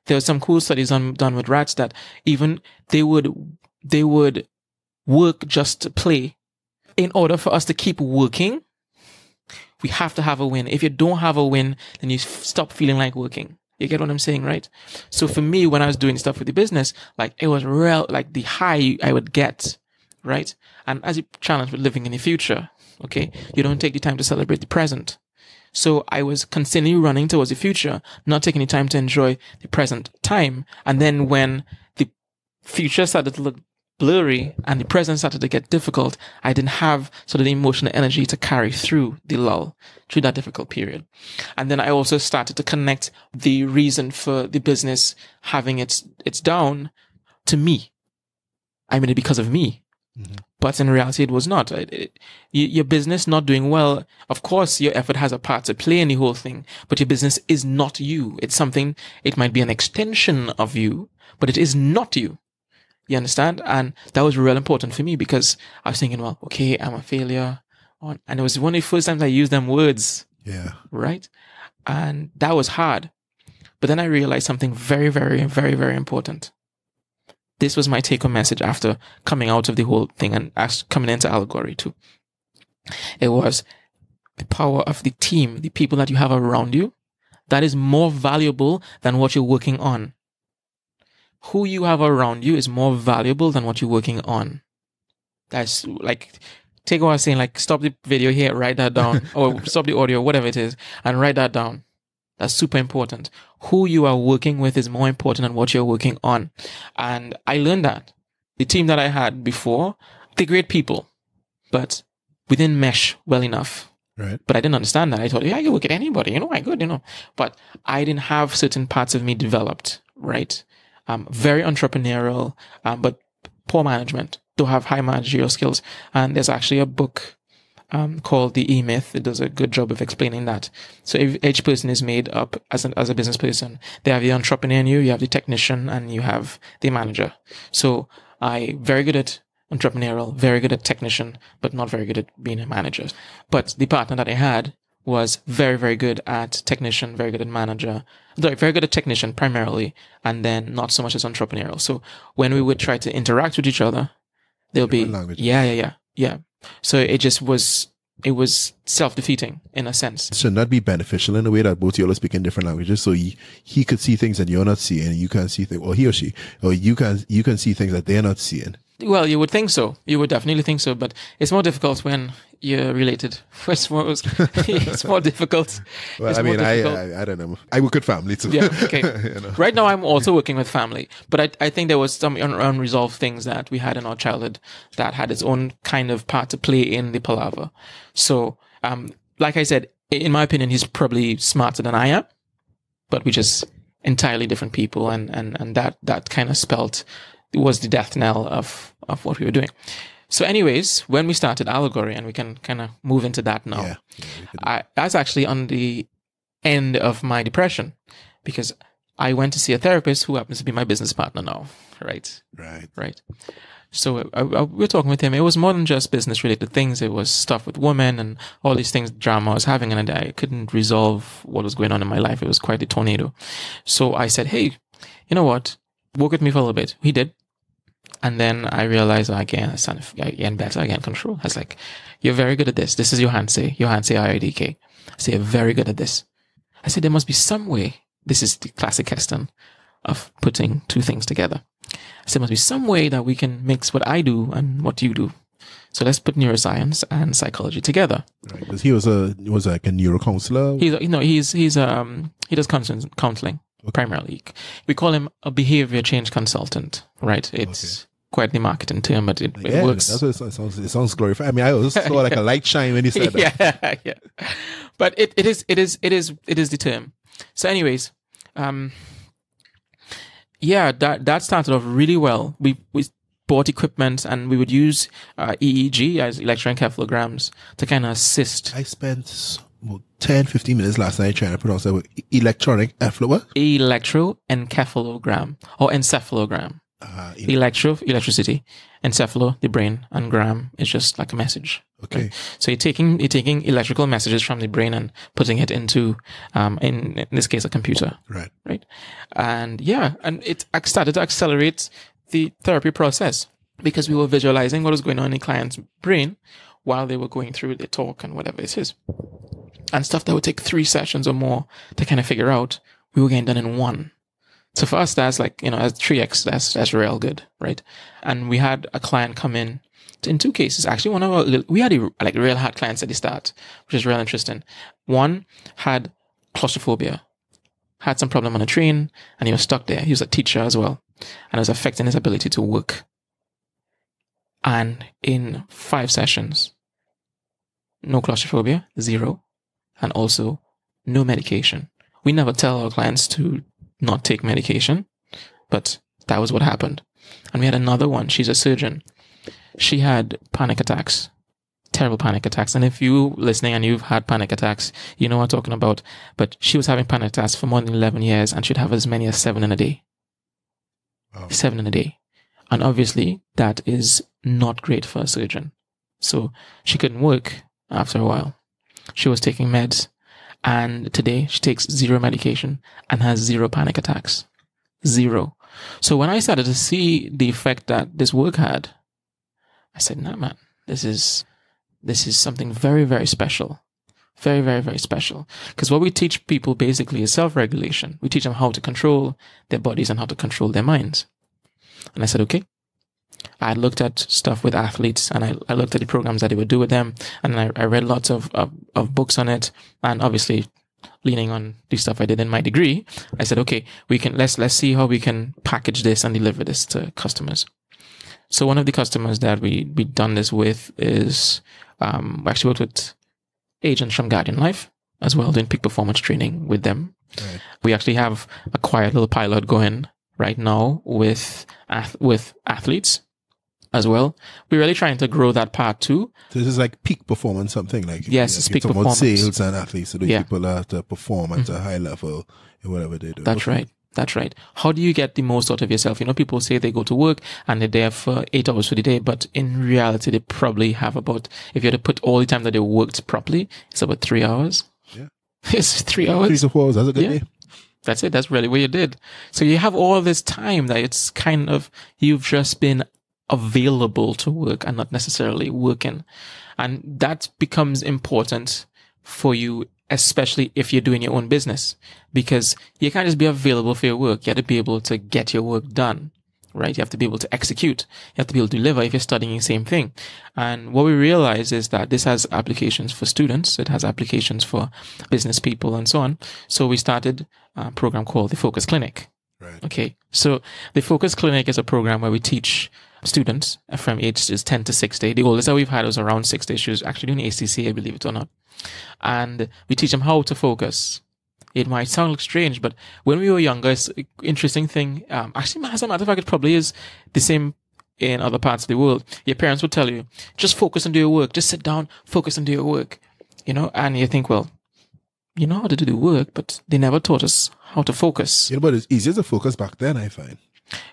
S2: There were some cool studies done with rats that even they would work just to play. In order for us to keep working, we have to have a win. If you don't have a win, then you stop feeling like working. You get what I'm saying, right? So for me, when I was doing stuff with the business, like it was real, like the high I would get, right? And as you challenge with living in the future, okay, you don't take the time to celebrate the present. So I was continually running towards the future, not taking the time to enjoy the present time. And then when the future started to look blurry and the present started to get difficult, I didn't have sort of the emotional energy to carry through the lull, through that difficult period. And then I also started to connect the reason for the business having its down to me. I mean, because of me. Mm-hmm. But in reality, it was not. Your business not doing well, of course, your effort has a part to play in the whole thing, but your business is not you. It's something, it might be an extension of you, but it is not you. You understand? And that was real important for me because I was thinking, well, okay, I'm a failure. And it was one of the first times I used them words.
S1: Yeah.
S2: Right? And that was hard. But then I realized something very, very, very, very important. This was my take-home message after coming out of the whole thing and coming into Allegori too. It was the power of the team, the people that you have around you, that is more valuable than what you're working on. Who you have around you is more valuable than what you're working on. That's like, take what I was saying, like stop the video here, write that down, or stop the audio, whatever it is, and write that down. That's super important. Who you are working with is more important than what you're working on. And I learned that. The team that I had before, they're great people, but we didn't mesh well enough.
S1: Right.
S2: But I didn't understand that. I thought, yeah, I could work at anybody, I could, But I didn't have certain parts of me developed, right? Very entrepreneurial, but poor management. Don't have high managerial skills. And there's actually a book called The E-Myth. It does a good job of explaining that. So if each person is made up as a business person. They have the entrepreneur in you have the technician, and you have the manager. So I very good at entrepreneurial, very good at technician, but not very good at being a manager. But the partner that I had was very, very good at technician, very good at manager, very good at technician primarily, and then not so much as entrepreneurial. So when we would try to interact with each other, there'll be, yeah. So it was self-defeating in a sense.
S1: Should not be beneficial in a way that both you all are speaking different languages. So he could see things that you're not seeing, and you can't see things, or he or she, or you can see things that they're not seeing.
S2: Well, you would think so. You would definitely think so, but it's more difficult when you're related. It's more difficult.
S1: Well, I don't know. I work with family too.
S2: Yeah, okay. Right now, I'm also working with family, but I think there was some unresolved things that we had in our childhood that had its own kind of part to play in the palaver. So, like I said, in my opinion, he's probably smarter than I am, but we're just entirely different people, and that kind of spelt was the death knell of what we were doing. So anyways, when we started Allegori, and we can kind of move into that now, that's actually on the end of my depression, because I went to see a therapist who happens to be my business partner now, right? So we're talking with him. It was more than just business related things. It was stuff with women and all these things, drama I was having, and I couldn't resolve what was going on in my life. It was quite a tornado. So I said, hey, you know what? Work with me for a little bit. He did. And then I realized, again, I get better, I get control. I was like, you're very good at this. This is Johanse IIDK. I say, you're very good at this. I said, there must be some way. This is the classic Kheston of putting two things together. I said, there must be some way that we can mix what I do and what you do. So let's put neuroscience and psychology together.
S1: Right. Because he was like a neuro counselor.
S2: He does counseling. Primarily, we call him a behavior change consultant, right? It's quite the marketing term, but it works. That's
S1: what it sounds glorified. I mean, I also saw like a light shine when he said that.
S2: Yeah. But it is the term. So, anyways, that started off really well. We bought equipment, and we would use EEG as electroencephalograms to kind of assist.
S1: I spent 10, 15 minutes last night trying to pronounce that word. Electronic
S2: electroencephalogram or encephalogram. Electricity, encephalo, the brain, and gram is just like a message.
S1: Okay.
S2: Right? So you're taking electrical messages from the brain and putting it into, in this case, a computer.
S1: Right.
S2: Right. And it started to accelerate the therapy process because we were visualizing what was going on in the client's brain while they were going through the talk and whatever it is. And stuff that would take 3 sessions or more to kind of figure out, we were getting done in 1. So for us, that's like, as 3x, that's real good, right? And we had a client come in 2 cases. Actually, we had real hard clients at the start, which is real interesting. One had claustrophobia, had some problem on a train, and he was stuck there. He was a teacher as well, and it was affecting his ability to work. And in 5 sessions, no claustrophobia, 0, and also no medication. We never tell our clients to not take medication, but that was what happened. And we had another one. She's a surgeon. She had panic attacks, terrible panic attacks. And if you listening and you've had panic attacks, you know what I'm talking about. But she was having panic attacks for more than 11 years, and she'd have as many as 7 in a day. Wow. 7 in a day. And obviously that is not great for a surgeon. So she couldn't work after a while. She was taking meds. And today she takes 0 medication and has 0 panic attacks. 0. So when I started to see the effect that this work had, I said, nah, man, this is something very, very special. Very, very, very special. Because what we teach people basically is self-regulation. We teach them how to control their bodies and how to control their minds. And I said, okay. I looked at stuff with athletes, and I looked at the programs that they would do with them, and I read lots of books on it, and obviously leaning on the stuff I did in my degree, I said, okay, let's see how we can package this and deliver this to customers. So one of the customers that we done this with is we actually worked with agents from Guardian Life as well, doing peak performance training with them. Right. We actually have a quiet little pilot going right now with athletes as well. We're really trying to grow that part too.
S1: So this is like peak performance, something like,
S2: yes, it's peak performance.
S1: Sales and athletes, so these people have to perform at a high level in whatever they do.
S2: That's right. That's right. How do you get the most out of yourself? People say they go to work and they're there for 8 hours for the day, but in reality, they probably have about, if you had to put all the time that they worked properly, it's about 3 hours. Yeah. It's 3 hours.
S1: 3 to 4 hours. That's a good day.
S2: That's it. That's really what you did. So you have all this time that it's kind of, you've just been available to work and not necessarily working. And that becomes important for you, especially if you're doing your own business, because you can't just be available for your work. You have to be able to get your work done, right? You have to be able to execute. You have to be able to deliver if you're studying the same thing. And what we realize is that this has applications for students. It has applications for business people and so on. So we started a program called the Focus Clinic. Right. Okay. So the Focus Clinic is a program where we teach students from ages 10 to 60. The oldest that we've had was around 60. She was actually doing ACCA, believe it or not. And we teach them how to focus. It might sound like strange, but when we were younger, it's an interesting thing. Actually, as a matter of fact, it probably is the same in other parts of the world. Your parents would tell you, just focus and do your work. Just sit down, focus and do your work. And you think, well, you know how to do the work, but they never taught us how to focus.
S1: But it's easier to focus back then, I find.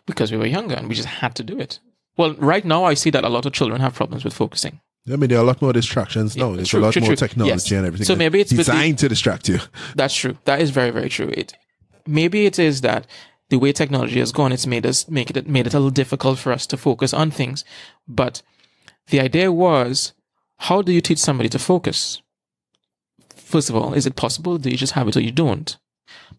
S2: Because we were younger and we just had to do it. Well, right now I see that a lot of children have problems with focusing.
S1: I mean, there are a lot more distractions now. There's a lot more technology and everything.
S2: So maybe it's
S1: designed to distract you.
S2: That's true. That is very, very true. Maybe it is that the way technology has gone, it's made it a little difficult for us to focus on things. But the idea was, how do you teach somebody to focus? First of all, is it possible? Do you just have it or you don't?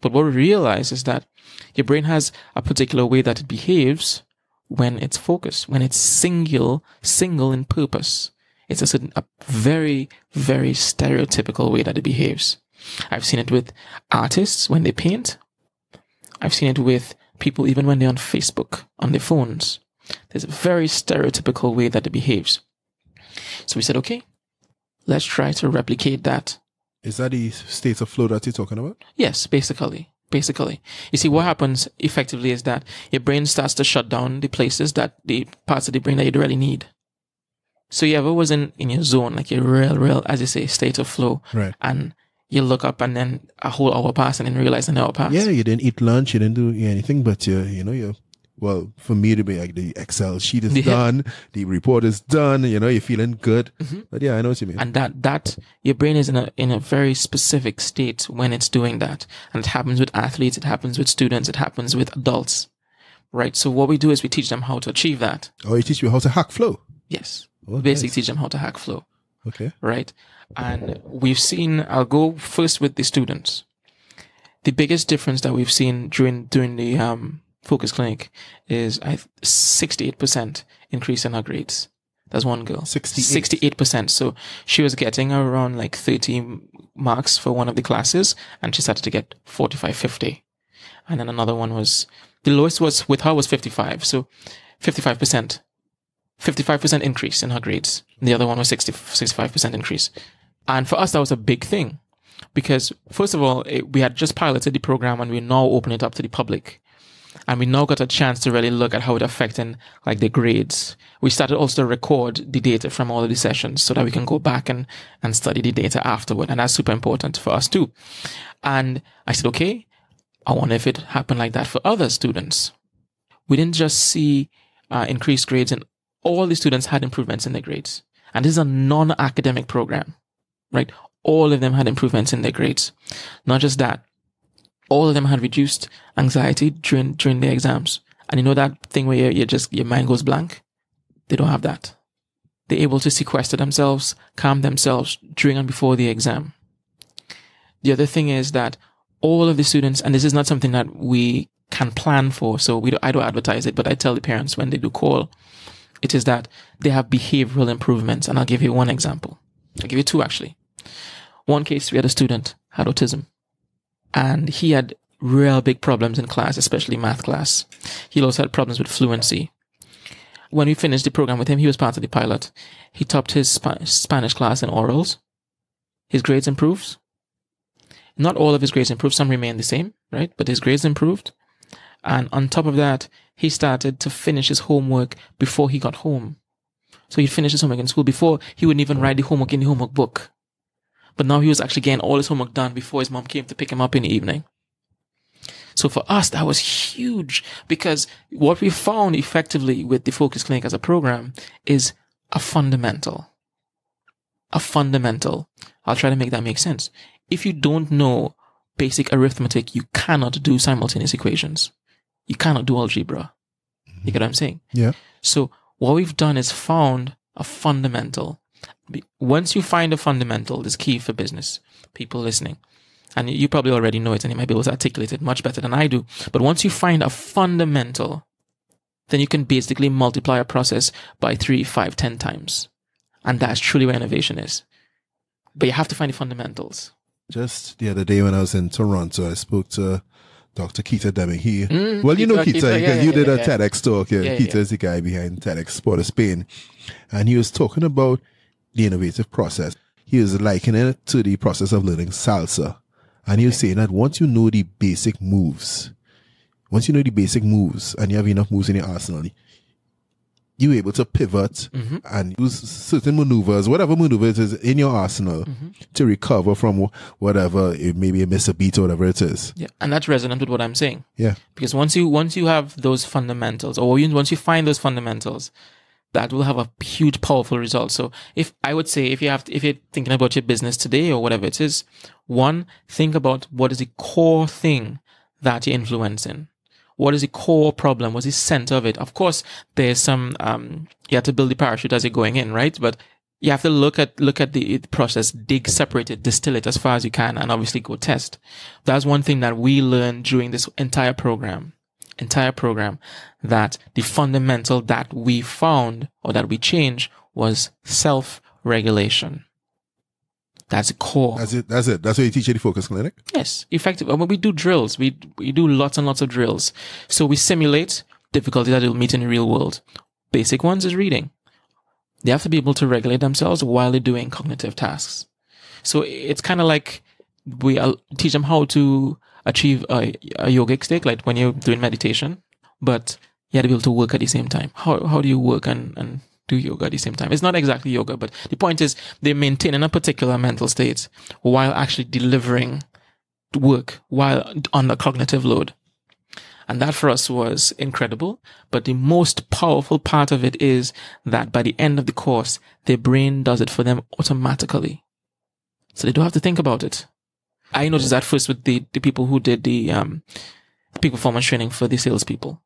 S2: But what we realize is that your brain has a particular way that it behaves when it's focused, when it's single in purpose. It's a very, very stereotypical way that it behaves. I've seen it with artists when they paint. I've seen it with people even when they're on Facebook, on their phones. There's a very stereotypical way that it behaves. So we said, okay, let's try to replicate that.
S1: Is that the state of flow that you're talking about?
S2: Yes, basically. basically. You see, what happens effectively is that your brain starts to shut down the parts of the brain that you don't really need. So you ever was in your zone, like your real, as you say, state of flow.
S1: Right.
S2: And you look up and then a whole hour passed and then realize an hour passed.
S1: Yeah, you didn't eat lunch, you didn't do anything, but well, for me to be like the Excel sheet is done, the report is done, you're feeling good. Mm-hmm. But yeah, I know what you mean.
S2: And that your brain is in a very specific state when it's doing that. And it happens with athletes, it happens with students, it happens with adults. Right? So what we do is we teach them how to achieve that.
S1: Oh, you teach you how to hack flow?
S2: Yes.
S1: Oh,
S2: basically
S1: nice.
S2: Teach them how to hack flow.
S1: Okay.
S2: Right? And we've seen, I'll go first with the students. The biggest difference that we've seen during the focus clinic is 68% increase in her grades. That's one girl. 68%. So she was getting around like 30 marks for one of the classes and she started to get 45, 50. And then another one was, the lowest was with her was 55. So 55%. 55% increase in her grades. And the other one was 65% increase. And for us, that was a big thing because first of all, we had just piloted the program and we now open it up to the public. And we now got a chance to really look at how it affected like the grades. We started also to record the data from all of the sessions so that we can go back and study the data afterward. And that's super important for us too. And I said, okay, I wonder if it happened like that for other students. We didn't just see increased grades, and all the students had improvements in their grades. And this is a non-academic program, right? All of them had improvements in their grades. Not just that. All of them had reduced anxiety during their exams. And you know that thing where your mind goes blank? They don't have that. They're able to sequester themselves, calm themselves during and before the exam. The other thing is that all of the students, and this is not something that we can plan for, so I don't advertise it, but I tell the parents when they do call, it is that they have behavioral improvements. And I'll give you one example. I'll give you two actually. One case, we had a student had autism. And he had real big problems in class, especially math class. He also had problems with fluency. When we finished the program with him, he was part of the pilot. He topped his Spanish class in orals. His grades improved. Not all of his grades improved. Some remained the same, right? But his grades improved. And on top of that, he started to finish his homework before he got home. So he'd finish his homework in school before he wouldn't even write the homework in the homework book. But now he was actually getting all his homework done before his mom came to pick him up in the evening. So for us, that was huge because what we found effectively with the Focus Clinic as a program is a fundamental. I'll try to make that make sense. If you don't know basic arithmetic, you cannot do simultaneous equations. You cannot do algebra. You get what I'm saying?
S1: Yeah.
S2: So what we've done is found a fundamental. Once you find a fundamental, this is key for business, people listening. And you probably already know it and you might be able to articulate it much better than I do. But once you find a fundamental, then you can basically multiply a process by 3, 5, 10 times. And that's truly where innovation is. But you have to find the fundamentals. Just
S1: the other day when I was in Toronto, I spoke to Dr. Keita Deming. You know Keita because you did a TEDx talk. Keita is the guy behind TEDx Sport of Spain. And he was talking about the innovative process. He was likening it to the process of learning salsa. And he was saying that once you know the basic moves and you have enough moves in your arsenal, you're able to pivot and use certain maneuvers, whatever maneuvers is in your arsenal to recover from whatever, it may be a miss a beat or whatever it is.
S2: Yeah, and that's resonant with what I'm saying.
S1: Yeah.
S2: Because once you have those fundamentals, or once you find those fundamentals, that will have a huge, powerful result. So if you're thinking about your business today or whatever it is, one, think about what is the core thing that you're influencing. What is the core problem? What's the center of it? Of course, there's some, you have to build the parachute as you're going in, right? But you have to look at the process, separate it, distill it as far as you can, and obviously go test. That's one thing that we learned during this entire program, that the fundamental that we found or that we changed was self-regulation. That's the core.
S1: That's it. That's what you teach at the Focus Clinic?
S2: Yes, effective. We do drills. We do lots and lots of drills. So we simulate difficulties that you'll meet in the real world. Basic ones is reading. They have to be able to regulate themselves while they're doing cognitive tasks. So it's kind of like we teach them how to achieve a yogic state, like when you're doing meditation, but you have to be able to work at the same time. How do you work and do yoga at the same time? It's not exactly yoga, but the point is they're maintaining a particular mental state while actually delivering work while under cognitive load. And that for us was incredible. But the most powerful part of it is that by the end of the course, their brain does it for them automatically. So they don't have to think about it. I noticed that first with the people who did the peak performance training for the salespeople.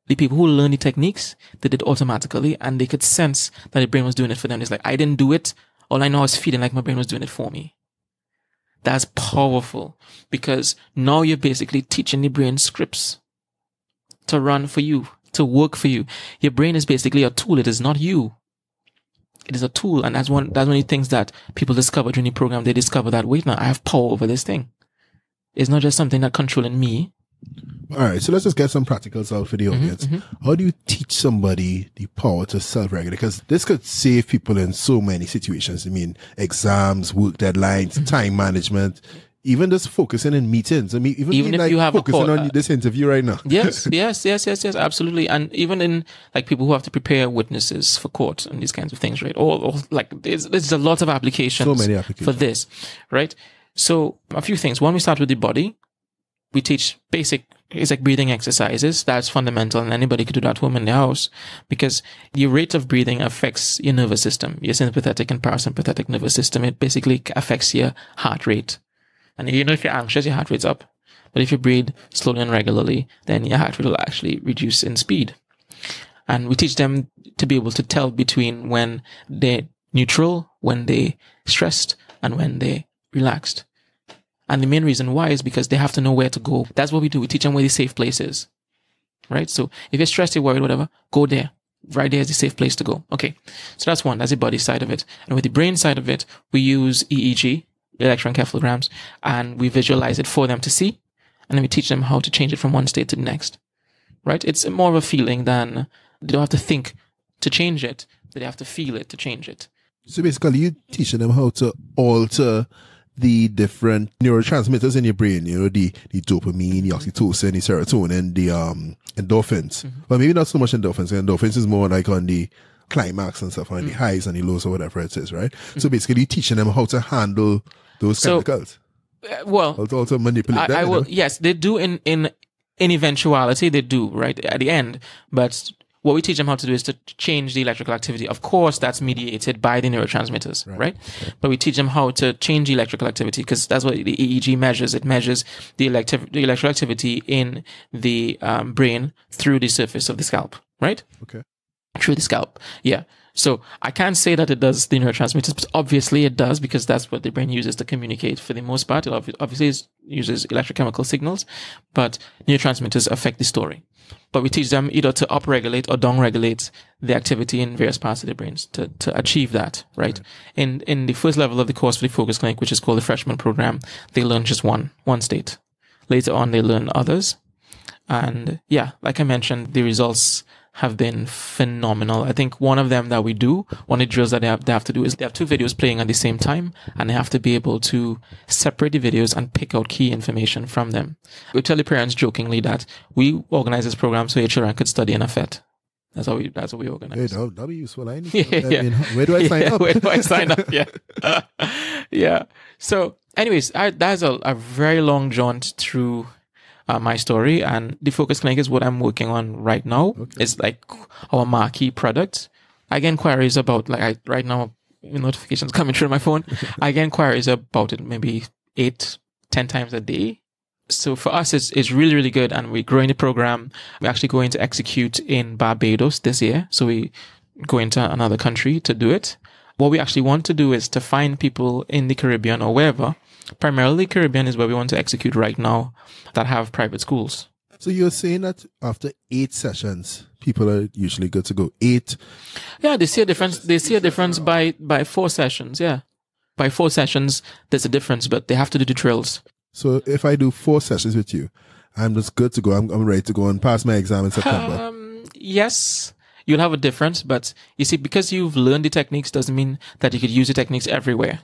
S2: The people who learned the techniques, they did automatically, and they could sense that the brain was doing it for them. It's like, I didn't do it. All I know is feeling like my brain was doing it for me. That's powerful, because now you're basically teaching the brain scripts to run for you, to work for you. Your brain is basically a tool. It is not you. It is a tool. And that's one of the things that people discover during the program. They discover that, wait, now I have power over this thing. It's not just something that's controlling me.
S1: All right, so let's just get some practicals out for the audience. How do you teach somebody the power to self-regulate? Because this could save people in so many situations. I mean, exams, work deadlines, time management, even just focusing in meetings. I mean, even if you have focusing on this interview right now.
S2: Yes, absolutely. And even in like people who have to prepare witnesses for court and these kinds of things, right? Or like there's a lot of applications,
S1: so many applications
S2: for this, right? So a few things. One, we start with the body. We teach basic breathing exercises. That's fundamental, and anybody could do that at home in their house, because your rate of breathing affects your nervous system, your sympathetic and parasympathetic nervous system. It basically affects your heart rate. And if you're anxious, your heart rate's up. But if you breathe slowly and regularly, then your heart rate will actually reduce in speed. And we teach them to be able to tell between when they're neutral, when they're stressed, and when they're relaxed. And the main reason why is because they have to know where to go. That's what we do. We teach them where the safe place is. Right? So if you're stressed, you're worried, whatever, go there. Right there is the safe place to go. Okay. So that's one. That's the body side of it. And with the brain side of it, we use EEG, electroencephalograms, and we visualize it for them to see. And then we teach them how to change it from one state to the next. Right? It's more of a feeling than they don't have to think to change it. They have to feel it to change it.
S1: So basically, you're teaching them how to alter the different neurotransmitters in your brain, the dopamine, the oxytocin, the serotonin, the endorphins. Well, maybe not so much endorphins. Endorphins is more like on the climax and stuff, on the highs and the lows or whatever it is, right? So basically, teaching them how to handle those chemicals.
S2: Well,
S1: how to manipulate them.
S2: I will. Yes, they do in eventuality. They do, right, at the end. But what we teach them how to do is to change the electrical activity. Of course, that's mediated by the neurotransmitters, right? But we teach them how to change the electrical activity, because that's what the EEG measures. It measures the electrical activity in the brain through the surface of the scalp, right?
S1: Okay.
S2: Through the scalp, yeah. So I can't say that it does the neurotransmitters, but obviously it does, because that's what the brain uses to communicate for the most part. It obviously uses electrochemical signals, but neurotransmitters affect the story. But we teach them either to upregulate or downregulate the activity in various parts of their brains to achieve that, right? In the first level of the course for the Focus Clinic, which is called the freshman program, they learn just one state. Later on, they learn others. And yeah, like I mentioned, the results have been phenomenal. I think one of them that we do, one of the drills that they have to do is they have two videos playing at the same time, and they have to be able to separate the videos and pick out key information from them. We tell the parents jokingly that we organize this program so your children could study in a FET. That's what we organize.
S1: Hey, that'll be useful. I mean, where do I sign up?
S2: Where do I sign up? Yeah. Yeah. So anyways, that's a very long jaunt through my story, and the Focus Clinic is what I'm working on right now. Okay. It's like our marquee product. I get inquiries about, like, right now, notifications coming through my phone. I get inquiries about it maybe 8-10 times a day. So for us, it's really, really good, and we're growing the program. We're actually going to execute in Barbados this year. So we go into another country to do it. What we actually want to do is to find people in the Caribbean or wherever. Primarily Caribbean is where we want to execute right now, that have private schools.
S1: So you're saying that after 8 sessions, people are usually good to go? 8?
S2: Yeah, they see a difference. They see a difference by 4 sessions. Yeah, by 4 sessions, there's a difference, but they have to do the drills.
S1: So if I do 4 sessions with you, I'm just good to go. I'm ready to go and pass my exam in September.
S2: Yes. You'll have a difference, but you see, because you've learned the techniques doesn't mean that you could use the techniques everywhere.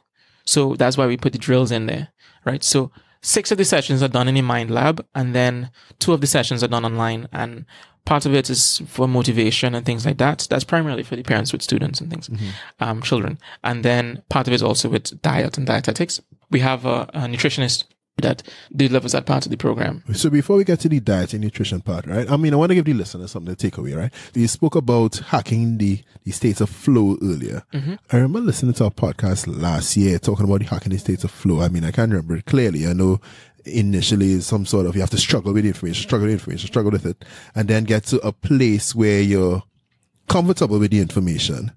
S2: So that's why we put the drills in there, right? So 6 of the sessions are done in a mind lab, and then 2 of the sessions are done online. And part of it is for motivation and things like that. That's primarily for the parents with students and things, children. And then part of it is also with diet and dietetics. We have a nutritionist that delivers that part of the program.
S1: So before we get to the diet and nutrition part, right? I mean, I want to give the listeners something to take away, right? You spoke about hacking the states of flow earlier. I remember listening to our podcast last year talking about the hacking the states of flow. I mean, I can't remember it clearly. I know initially some sort of, you have to struggle with the information, struggle with it, and then get to a place where you're comfortable with the information.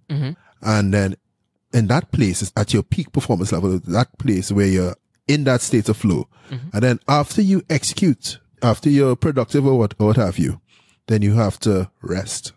S1: And then in that place is at your peak performance level, that place where you're in that state of flow. And then after you execute, after you're productive or what have you, then you have to rest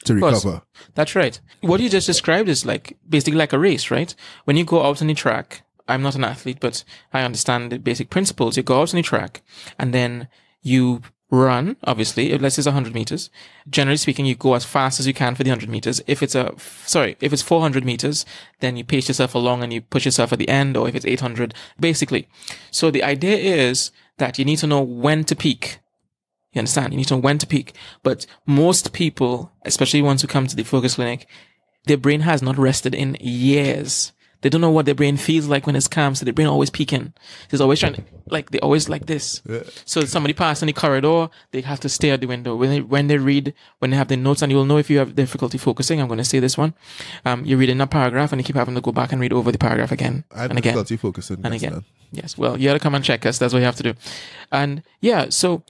S1: to recover.
S2: That's right. What you just described is like basically like a race, right? When you go out on the track, I'm not an athlete, but I understand the basic principles. You go out on the track and then you run, obviously, let's say it's 100 meters. Generally speaking, you go as fast as you can for the 100 meters. If it's 400 meters, then you pace yourself along and you push yourself at the end, or if it's 800, basically. So the idea is that you need to know when to peak. You understand? You need to know when to peak. But most people, especially ones who come to the focus clinic, their brain has not rested in years. They don't know what their brain feels like when it's calm, so their brain always peaking. It's always trying to, like, they always like this. So somebody passed in the corridor, they have to stare at the window. When they read, when they have their notes, and you will know if you have difficulty focusing, I'm going to say this one. You're reading a paragraph and you keep having to go back and read over the paragraph again.
S1: I have
S2: and again.
S1: difficulty focusing.
S2: And again. Yes. Well, you got to come and check us. That's what you have to do. And yeah, so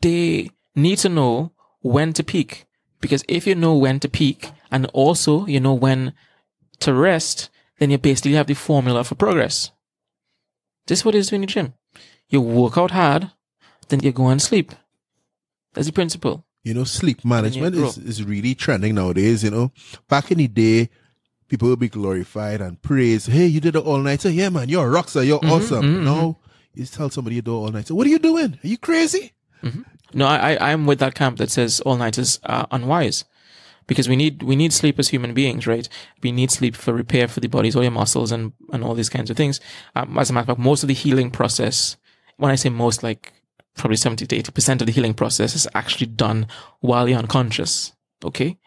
S2: they need to know when to peak. Because if you know when to peak and also you know when to rest, then you basically have the formula for progress. This is what it is in the gym. You work out hard, then you go and sleep. That's the principle.
S1: You know, sleep management is really trending nowadays, you know. Back in the day, people would be glorified and praised. Hey, you did an all-nighter. Yeah, man, you're a rock star. You're awesome. Now, you tell somebody you do an all-nighter. What are you doing? Are you crazy?
S2: No, I'm with that camp that says all-nighters are unwise. Because we need sleep as human beings, right? We need sleep for repair for the bodies, all your muscles and all these kinds of things. As a matter of fact, most of the healing process, when I say most, like probably 70 to 80% of the healing process is actually done while you're unconscious. Okay?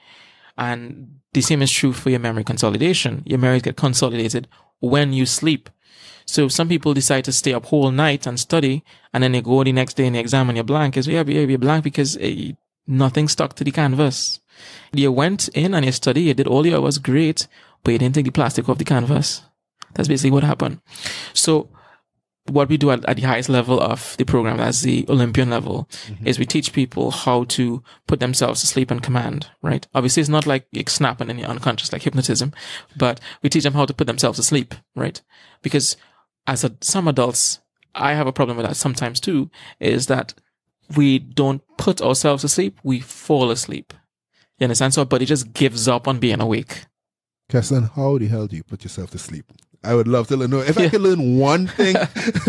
S2: And the same is true for your memory consolidation. Your memories get consolidated when you sleep. So some people decide to stay up whole night and study, and then they go the next day and they examine your blank. You're blank because nothing stuck to the canvas. You went in and you studied, you did all your hours, great, but you didn't take the plastic off the canvas. That's basically what happened. So what we do at the highest level of the program, that's the Olympian level, is we teach people how to put themselves to sleep on command, right? Obviously, it's not like you're snapping and you're unconscious like hypnotism, but we teach them how to put themselves to sleep, right? Because some adults, I have a problem with that sometimes too, is that we don't put ourselves to sleep, we fall asleep. You understand? So our body just gives up on being awake.
S1: Kheston, how the hell do you put yourself to sleep? I would love to know. If I could learn one thing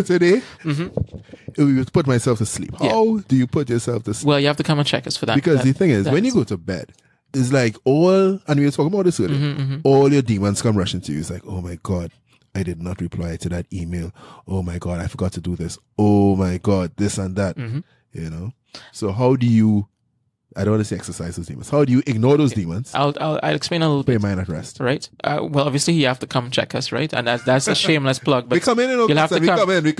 S1: today, it would be put myself to sleep. How do you put yourself to sleep?
S2: Well, you have to come and check us for that.
S1: Because the thing is, when you go to bed, it's like and we were talking about this earlier, all your demons come rushing to you. It's like, oh my God, I did not reply to that email. Oh my God, I forgot to do this. Oh my God, this and that. You know? So how do you, I don't want to say exercise those demons. How do you ignore those demons?
S2: I'll explain a little bit.
S1: Put your mind at rest.
S2: Right? Well, obviously you have to come check us, right? And that's a shameless plug. But
S1: we come in and you'll have to come in.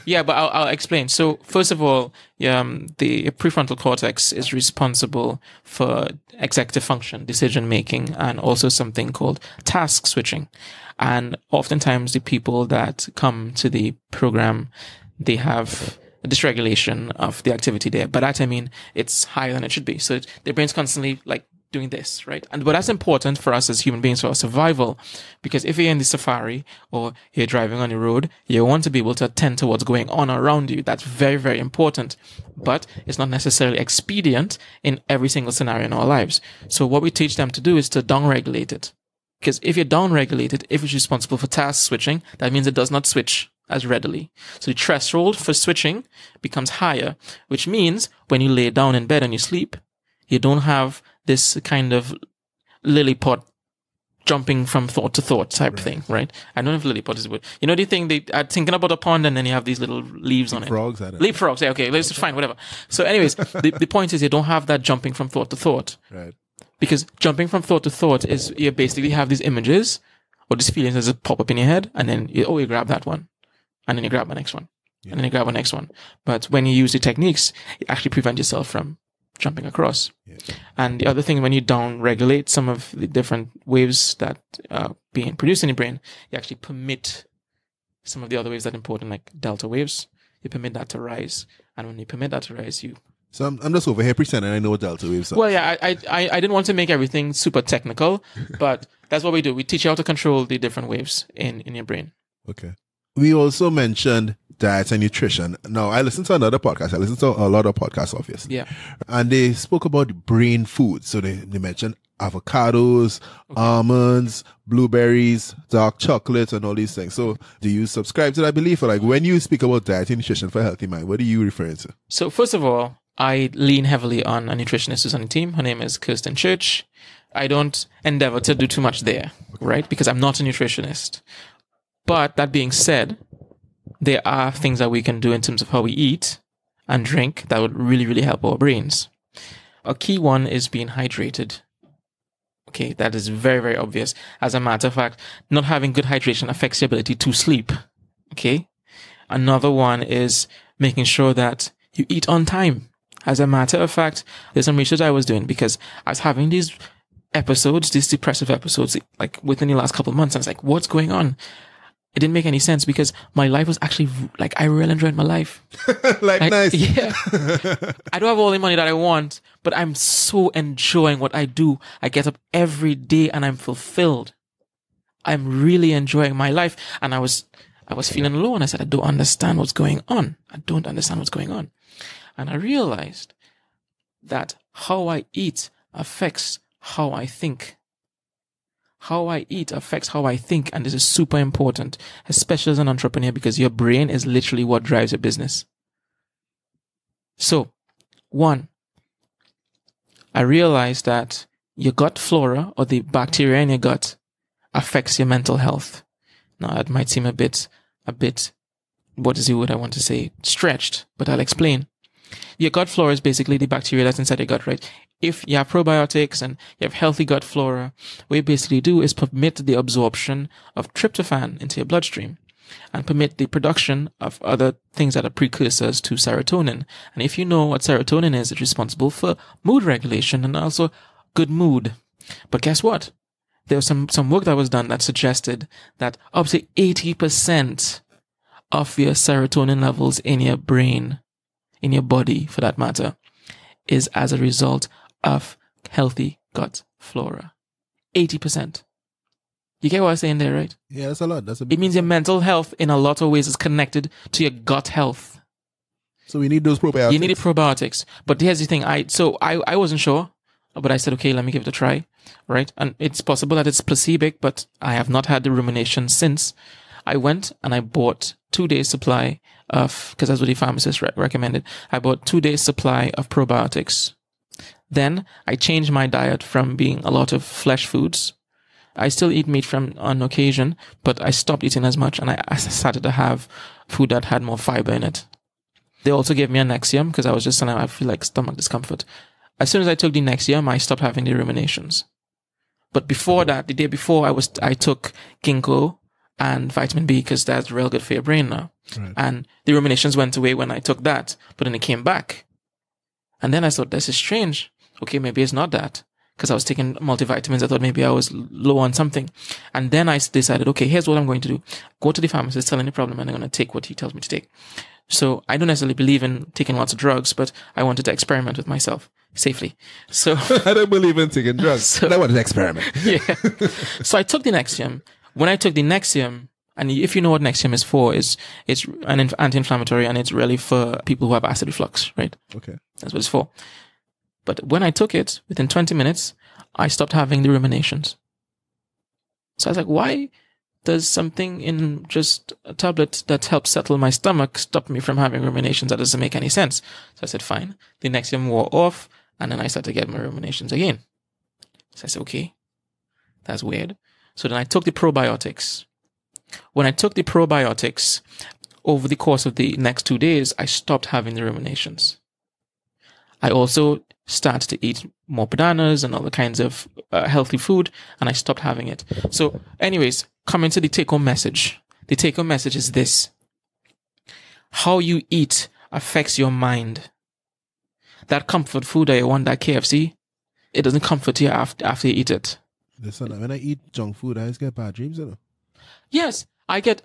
S2: Yeah, but I'll explain. So first of all, the prefrontal cortex is responsible for executive function, decision making, and also something called task switching. And oftentimes the people that come to the program, they have a dysregulation of the activity there. By that I mean it's higher than it should be. So their brain's constantly like doing this, right? But that's important for us as human beings for our survival, because if you're in the safari or you're driving on the road, you want to be able to attend to what's going on around you. That's very, very important. But it's not necessarily expedient in every single scenario in our lives. So what we teach them to do is to downregulate it. Because if you're downregulated, if it's responsible for task switching, that means it does not switch as readily. So the threshold for switching becomes higher, which means when you lay down in bed and you sleep, you don't have this kind of lily pot jumping from thought to thought type thing, right? I don't know if lilliput is a word. You know the thing, they are thinking about a pond and then you have these little leaves on it.
S1: Frogs, I don't know.
S2: Leapfrogs, yeah, okay, let's fine, whatever. So anyways, the point is you don't have that jumping from thought to thought.
S1: Right.
S2: Because jumping from thought to thought is you basically have these images or these feelings that just pop up in your head and then you grab that one. And then you grab the next one. Yeah. And then you grab the next one. But when you use the techniques, you actually prevent yourself from jumping across. Yeah. And the other thing, when you down-regulate some of the different waves that are being produced in the brain, you actually permit some of the other waves that are important, like delta waves. You permit that to rise. And when you permit that to rise, you...
S1: So I'm just over here pretending I know what delta waves are.
S2: Well, yeah, I didn't want to make everything super technical, but that's what we do. We teach you how to control the different waves in your brain.
S1: Okay. We also mentioned diet and nutrition. Now, I listened to another podcast. I listened to a lot of podcasts, obviously.
S2: Yeah.
S1: And they spoke about brain food. So they mentioned avocados, almonds, blueberries, dark chocolate, and all these things. So do you subscribe to that belief? Or like when you speak about diet and nutrition for a healthy mind, what are you referring to?
S2: So first of all, I lean heavily on a nutritionist who's on the team. Her name is Kheston Church. I don't endeavor to do too much there, right? Because I'm not a nutritionist. But that being said, there are things that we can do in terms of how we eat and drink that would really, really help our brains. A key one is being hydrated. Okay, that is very, very obvious. As a matter of fact, not having good hydration affects your ability to sleep. Okay? Another one is making sure that you eat on time. As a matter of fact, there's some research I was doing because I was having these episodes, these depressive episodes, like within the last couple of months. And I was like, what's going on? It didn't make any sense because my life was actually like, I really enjoyed my life.
S1: like nice.
S2: Yeah. I don't have all the money that I want, but I'm so enjoying what I do. I get up every day and I'm fulfilled. I'm really enjoying my life. And I was feeling low and I said, I don't understand what's going on. I don't understand what's going on. And I realized that how I eat affects how I think. How I eat affects how I think, and this is super important, especially as an entrepreneur, because your brain is literally what drives your business. So, one, I realized that your gut flora, or the bacteria in your gut, affects your mental health. Now, that might seem a bit, what is the word I want to say, stretched, but I'll explain. Your gut flora is basically the bacteria that's inside your gut, right? If you have probiotics and you have healthy gut flora, what you basically do is permit the absorption of tryptophan into your bloodstream and permit the production of other things that are precursors to serotonin. And if you know what serotonin is, it's responsible for mood regulation and also good mood. But guess what? There was some work that was done that suggested that up to 80% of your serotonin levels in your brain, in your body for that matter, is as a result of healthy gut flora. 80%. You get what I'm saying there, right?
S1: Yeah, that's a lot. That's a big
S2: It means your mental health in a lot of ways is connected to your gut health.
S1: So we need those probiotics.
S2: You need the probiotics. But here's the thing. I wasn't sure, but I said, okay, let me give it a try, right? And it's possible that it's placebic, but I have not had the rumination since. I went and I bought 2 days supply of, because that's what the pharmacist recommended. I bought 2 days supply of probiotics. Then I changed my diet from being a lot of flesh foods. I still eat meat on occasion, but I stopped eating as much and I started to have food that had more fiber in it. They also gave me a Nexium because I feel like stomach discomfort. As soon as I took the Nexium, I stopped having the ruminations. But before that, the day before, I took ginkgo and vitamin B because that's real good for your brain now. Right. And the ruminations went away when I took that, but then it came back. And then I thought, this is strange. Okay, maybe it's not that. Because I was taking multivitamins, I thought maybe I was low on something. And then I decided, okay, here's what I'm going to do. Go to the pharmacist, tell him the problem, and I'm going to take what he tells me to take. So I don't necessarily believe in taking lots of drugs, but I wanted to experiment with myself safely. So
S1: I don't believe in taking drugs, but I wanted to experiment.
S2: Yeah. So I took the Nexium. When I took the Nexium, and if you know what Nexium is for, it's an anti-inflammatory, and it's really for people who have acid reflux, right?
S1: Okay.
S2: That's what it's for. But when I took it, within 20 minutes, I stopped having the ruminations. So I was like, why does something in just a tablet that helps settle my stomach stop me from having ruminations? That doesn't make any sense. So I said, fine. The Nexium wore off, and then I started to get my ruminations again. So I said, okay, that's weird. So then I took the probiotics. When I took the probiotics, over the course of the next 2 days, I stopped having the ruminations. I also started to eat more bananas and other kinds of healthy food, and I stopped having it. So anyways, coming to the take-home message. The take-home message is this. How you eat affects your mind. That comfort food that you want, that KFC, it doesn't comfort you after you eat it.
S1: Listen, when I eat junk food, I just get bad dreams, you know?
S2: Yes, I get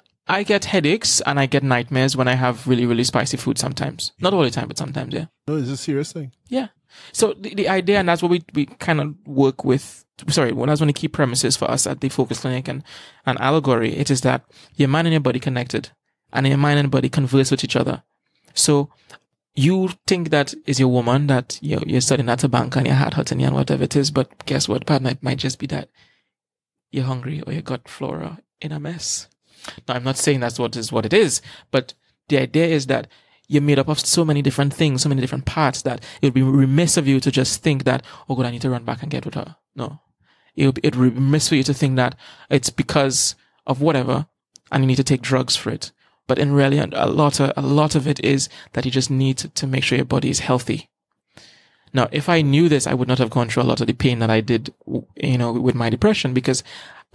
S2: headaches and I get nightmares when I have really, really spicy food sometimes. Not all the time, but sometimes, yeah.
S1: No, it's a serious thing.
S2: Yeah. So the idea, and that's what we kind of work with, that's one of the key premises for us at the Focus Clinic and Allegori, it is that your mind and your body connected, and your mind and body converse with each other. So you think that is your woman, that you're studying at a bank and your heart hurting you and whatever it is, but guess what? Partner, it might just be that you're hungry or your gut flora in a mess. Now, I'm not saying that's what it is, but the idea is that you're made up of so many different things, so many different parts, that it would be remiss of you to just think that, oh God, I need to run back and get with her. No. It would be remiss for you to think that it's because of whatever and you need to take drugs for it. But in reality, a lot of it is that you just need to make sure your body is healthy. Now, if I knew this, I would not have gone through a lot of the pain that I did, with my depression, because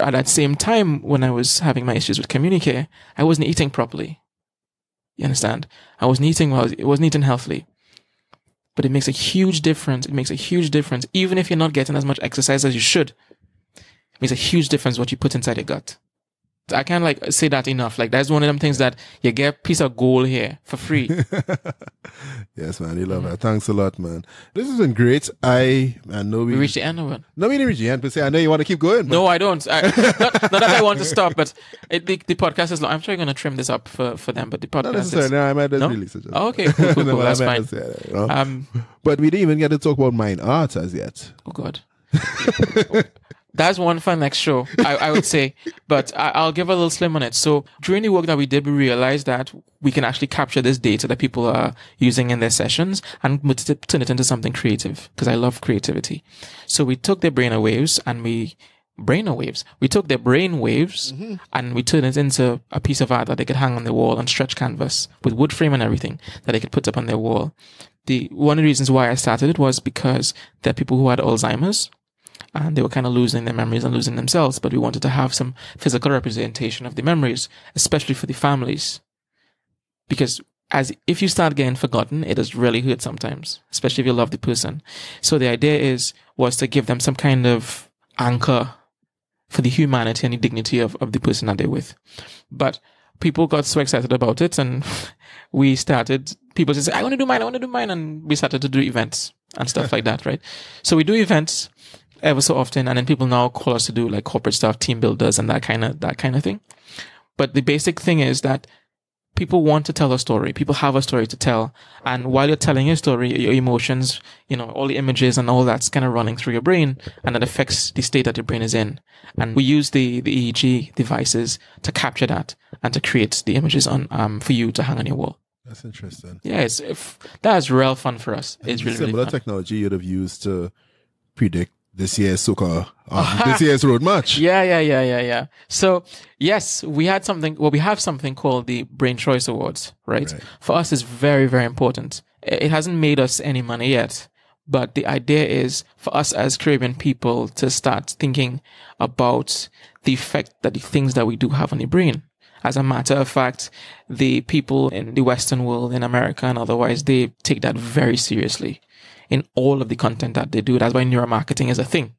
S2: at that same time, when I was having my issues with CommuniCare, I wasn't eating properly. You understand? I wasn't eating well. I wasn't eating healthily. But it makes a huge difference. It makes a huge difference. Even if you're not getting as much exercise as you should, it makes a huge difference what you put inside your gut. I can't say that enough. That's one of them things that you get a piece of gold here for free.
S1: Yes, man. You love that. Thanks a lot, man. This has been great. I know we
S2: reached the end of it.
S1: No, we didn't reach the end, but I know you want to keep going.
S2: No, I don't. Not that I want to stop, but the podcast is long. I'm sure you're going to trim this up for them, but the podcast
S1: not necessarily. No, I might just release it.
S2: Oh, okay, cool.
S1: No,
S2: That's fine.
S1: But we didn't even get to talk about mind art as yet.
S2: Oh, God. That's one for next show, I would say. But I'll give a little slim on it. So during the work that we did, we realized that we can actually capture this data that people are using in their sessions and turn it into something creative, because I love creativity. So we took their brain waves and we took their brain waves and we turned it into a piece of art that they could hang on the wall on stretch canvas with wood frame and everything that they could put up on their wall. One of the reasons why I started it was because there are people who had Alzheimer's, and they were kind of losing their memories and losing themselves. But we wanted to have some physical representation of the memories, especially for the families. Because if you start getting forgotten, it does really hurt sometimes, especially if you love the person. So the idea was to give them some kind of anchor for the humanity and the dignity of the person that they're with. But people got so excited about it, and people just say, I want to do mine. And we started to do events and stuff like that, right? So we do events ever so often, and then people now call us to do corporate stuff, team builders, and that kind of thing. But the basic thing is that people want to tell a story. People have a story to tell, and while you're telling your story, your emotions, all the images and all that's kind of running through your brain, and it affects the state that your brain is in. And we use the EEG devices to capture that and to create the images on for you to hang on your wall.
S1: That's interesting.
S2: Yeah, that's real fun for us. It's really
S1: similar technology you'd have used to predict this year's this year's road match.
S2: Yeah. So yes, we have something called the Brain Choice Awards, right? For us, it's very, very important. It hasn't made us any money yet, but the idea is for us as Caribbean people to start thinking about the effect that the things that we do have on the brain. As a matter of fact, the people in the Western world, in America and otherwise, they take that very seriously in all of the content that they do. That's why neuromarketing is a thing,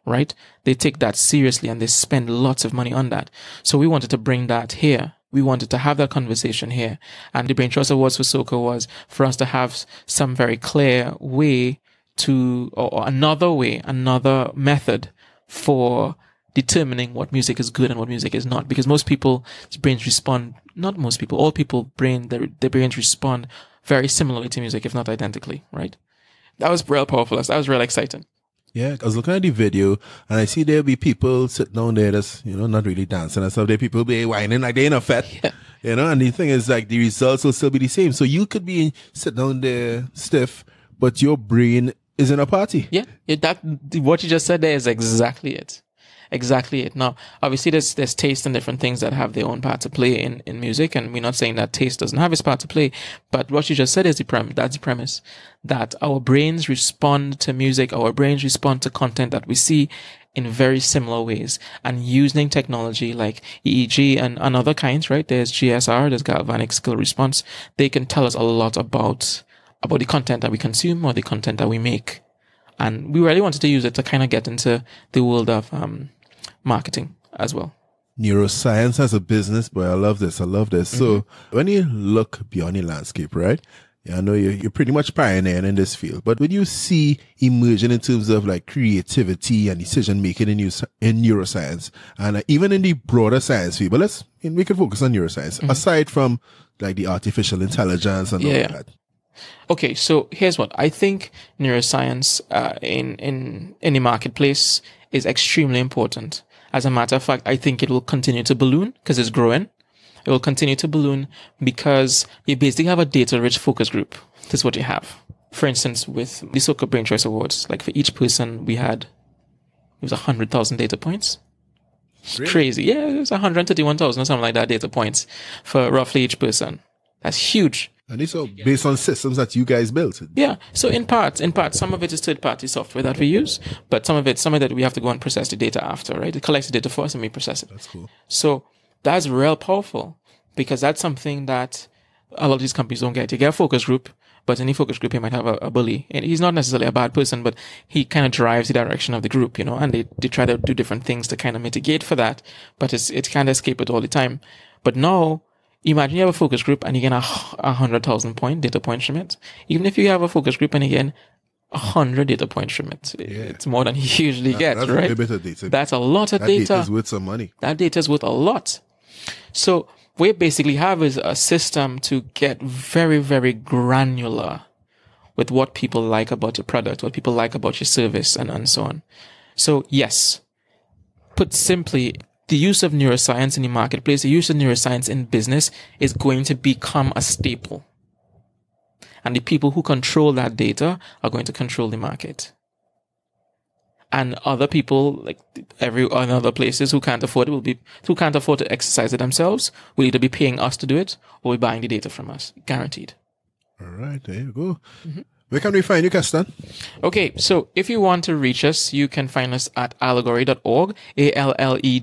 S2: right? They take that seriously and they spend lots of money on that. So we wanted to bring that here. We wanted to have that conversation here. And the Brain Choice Awards for Soca was for us to have some very clear way or another method for determining what music is good and what music is not. Because most people's brains respond, not most people, all people their brains respond very similarly to music, if not identically, right? That was real powerful. That was real exciting.
S1: Yeah, I was looking at the video and I see there'll be people sitting down there that's, not really dancing and stuff. There people be whining like they in a fete, and the thing is the results will still be the same. So you could be sitting down there stiff, but your brain is in a party.
S2: Yeah, what you just said there is exactly it. exactly it. Now, obviously, there's taste and different things that have their own part to play in music, and we're not saying that taste doesn't have its part to play. But what you just said is that's the premise, that our brains respond to music, our brains respond to content that we see in very similar ways. And using technology like EEG and other kinds, right? There's GSR, there's galvanic skill response. They can tell us a lot about the content that we consume or the content that we make. And we really wanted to use it to kind of get into the world of marketing as well.
S1: Neuroscience as a business, boy, I love this. Mm-hmm. So when you look beyond the landscape, right? Yeah, I know you're pretty much pioneering in this field, but when you see emerging in terms of like creativity and decision making in neuroscience, and even in the broader science field, but we can focus on neuroscience aside from like the artificial intelligence and all that.
S2: Okay, so here's what I think: neuroscience in the marketplace is extremely important. As a matter of fact, I think it will continue to balloon because it's growing. It will continue to balloon because you basically have a data-rich focus group. This is what you have. For instance, with the so-called Brain Choice Awards, like for each person, it was 100,000 data points. Really? Crazy. Yeah, it was 131,000 or something like that data points for roughly each person. That's huge.
S1: And it's all based on systems that you guys built.
S2: Yeah. So in part, some of it is third-party software that we use, but some of it we have to go and process the data after, right? It collects the data for us and we process it.
S1: That's cool.
S2: So that's real powerful because that's something that a lot of these companies don't get. You get a focus group, but in any focus group, you might have a bully. And he's not necessarily a bad person, but he kind of drives the direction of the group, and they try to do different things to kind of mitigate for that, but it kind of escape it all the time. But now, imagine you have a focus group and you get 100,000 data points from it. Even if you have a focus group and you get 100 data points from it, it's more than you usually get,
S1: that's
S2: right?
S1: A bit of data.
S2: That's a lot of data. That
S1: data is worth some money.
S2: That data is worth a lot. So what we basically have is a system to get very, very granular with what people like about your product, what people like about your service, and so on. So yes, put simply, the use of neuroscience in the marketplace, the use of neuroscience in business is going to become a staple. And the people who control that data are going to control the market. And other people, like other places who can't afford to exercise it themselves, will either be paying us to do it or be buying the data from us. Guaranteed.
S1: All right, there you go. Mm-hmm. Where can we find you, Kheston?
S2: Okay, so if you want to reach us, you can find us at allegori.org, allegori.org.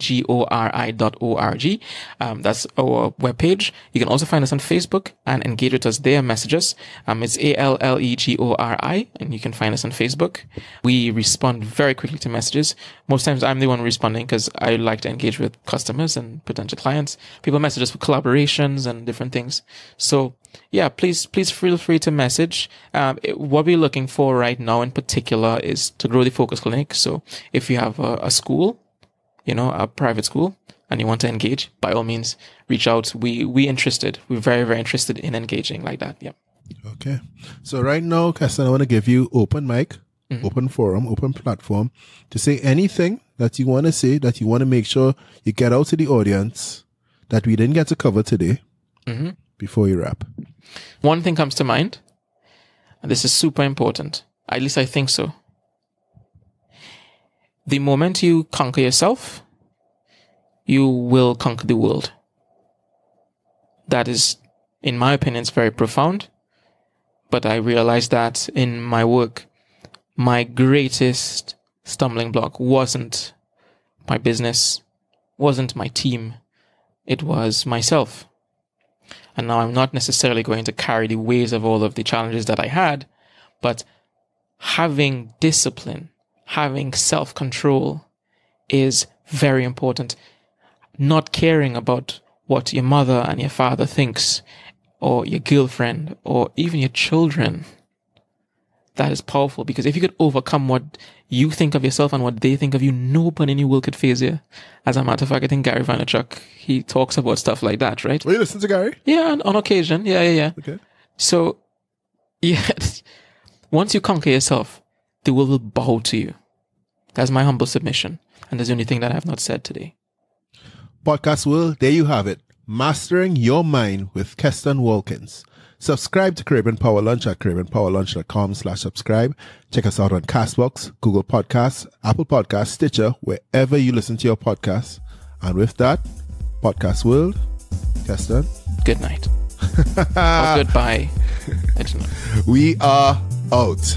S2: That's our webpage. You can also find us on Facebook and engage with us there, message us. It's allegori, and you can find us on Facebook. We respond very quickly to messages. Most times I'm the one responding because I like to engage with customers and potential clients. People message us for collaborations and different things. So yeah, please feel free to message. What we're looking for right now in particular is to grow the focus clinic. So if you have a school, a private school, and you want to engage, by all means, reach out. We're interested. We're very, very interested in engaging like that. Yeah.
S1: Okay. So right now, Kheston, I want to give you open mic, open forum, open platform to say anything that you want to say, that you want to make sure you get out to the audience that we didn't get to cover today before you wrap.
S2: One thing comes to mind, and this is super important. At least I think so. The moment you conquer yourself, you will conquer the world. That is, in my opinion, it's very profound. But I realized that in my work, my greatest stumbling block wasn't my business, wasn't my team. It was myself. And now I'm not necessarily going to carry the weight of all of the challenges that I had, but having discipline, having self-control is very important. Not caring about what your mother and your father thinks, or your girlfriend, or even your children. That is powerful, because if you could overcome what you think of yourself and what they think of you, nobody in your world could phase you. As a matter of fact, I think Gary Vaynerchuk, he talks about stuff like that, right?
S1: Well, you listen to Gary?
S2: Yeah, on occasion. Yeah.
S1: Okay.
S2: So, yeah, once you conquer yourself, the world will bow to you. That's my humble submission. And that's the only thing that I have not said today.
S1: Podcast world, there you have it. Mastering Your Mind with Kheston Walkins. Subscribe to Caribbean Power Lunch at caribbeanpowerlunch.com/subscribe. Check us out on Castbox, Google Podcasts, Apple Podcasts, Stitcher, wherever you listen to your podcasts. And with that, podcast world, Kheston.
S2: Good night. Or goodbye. I don't know.
S1: We are out.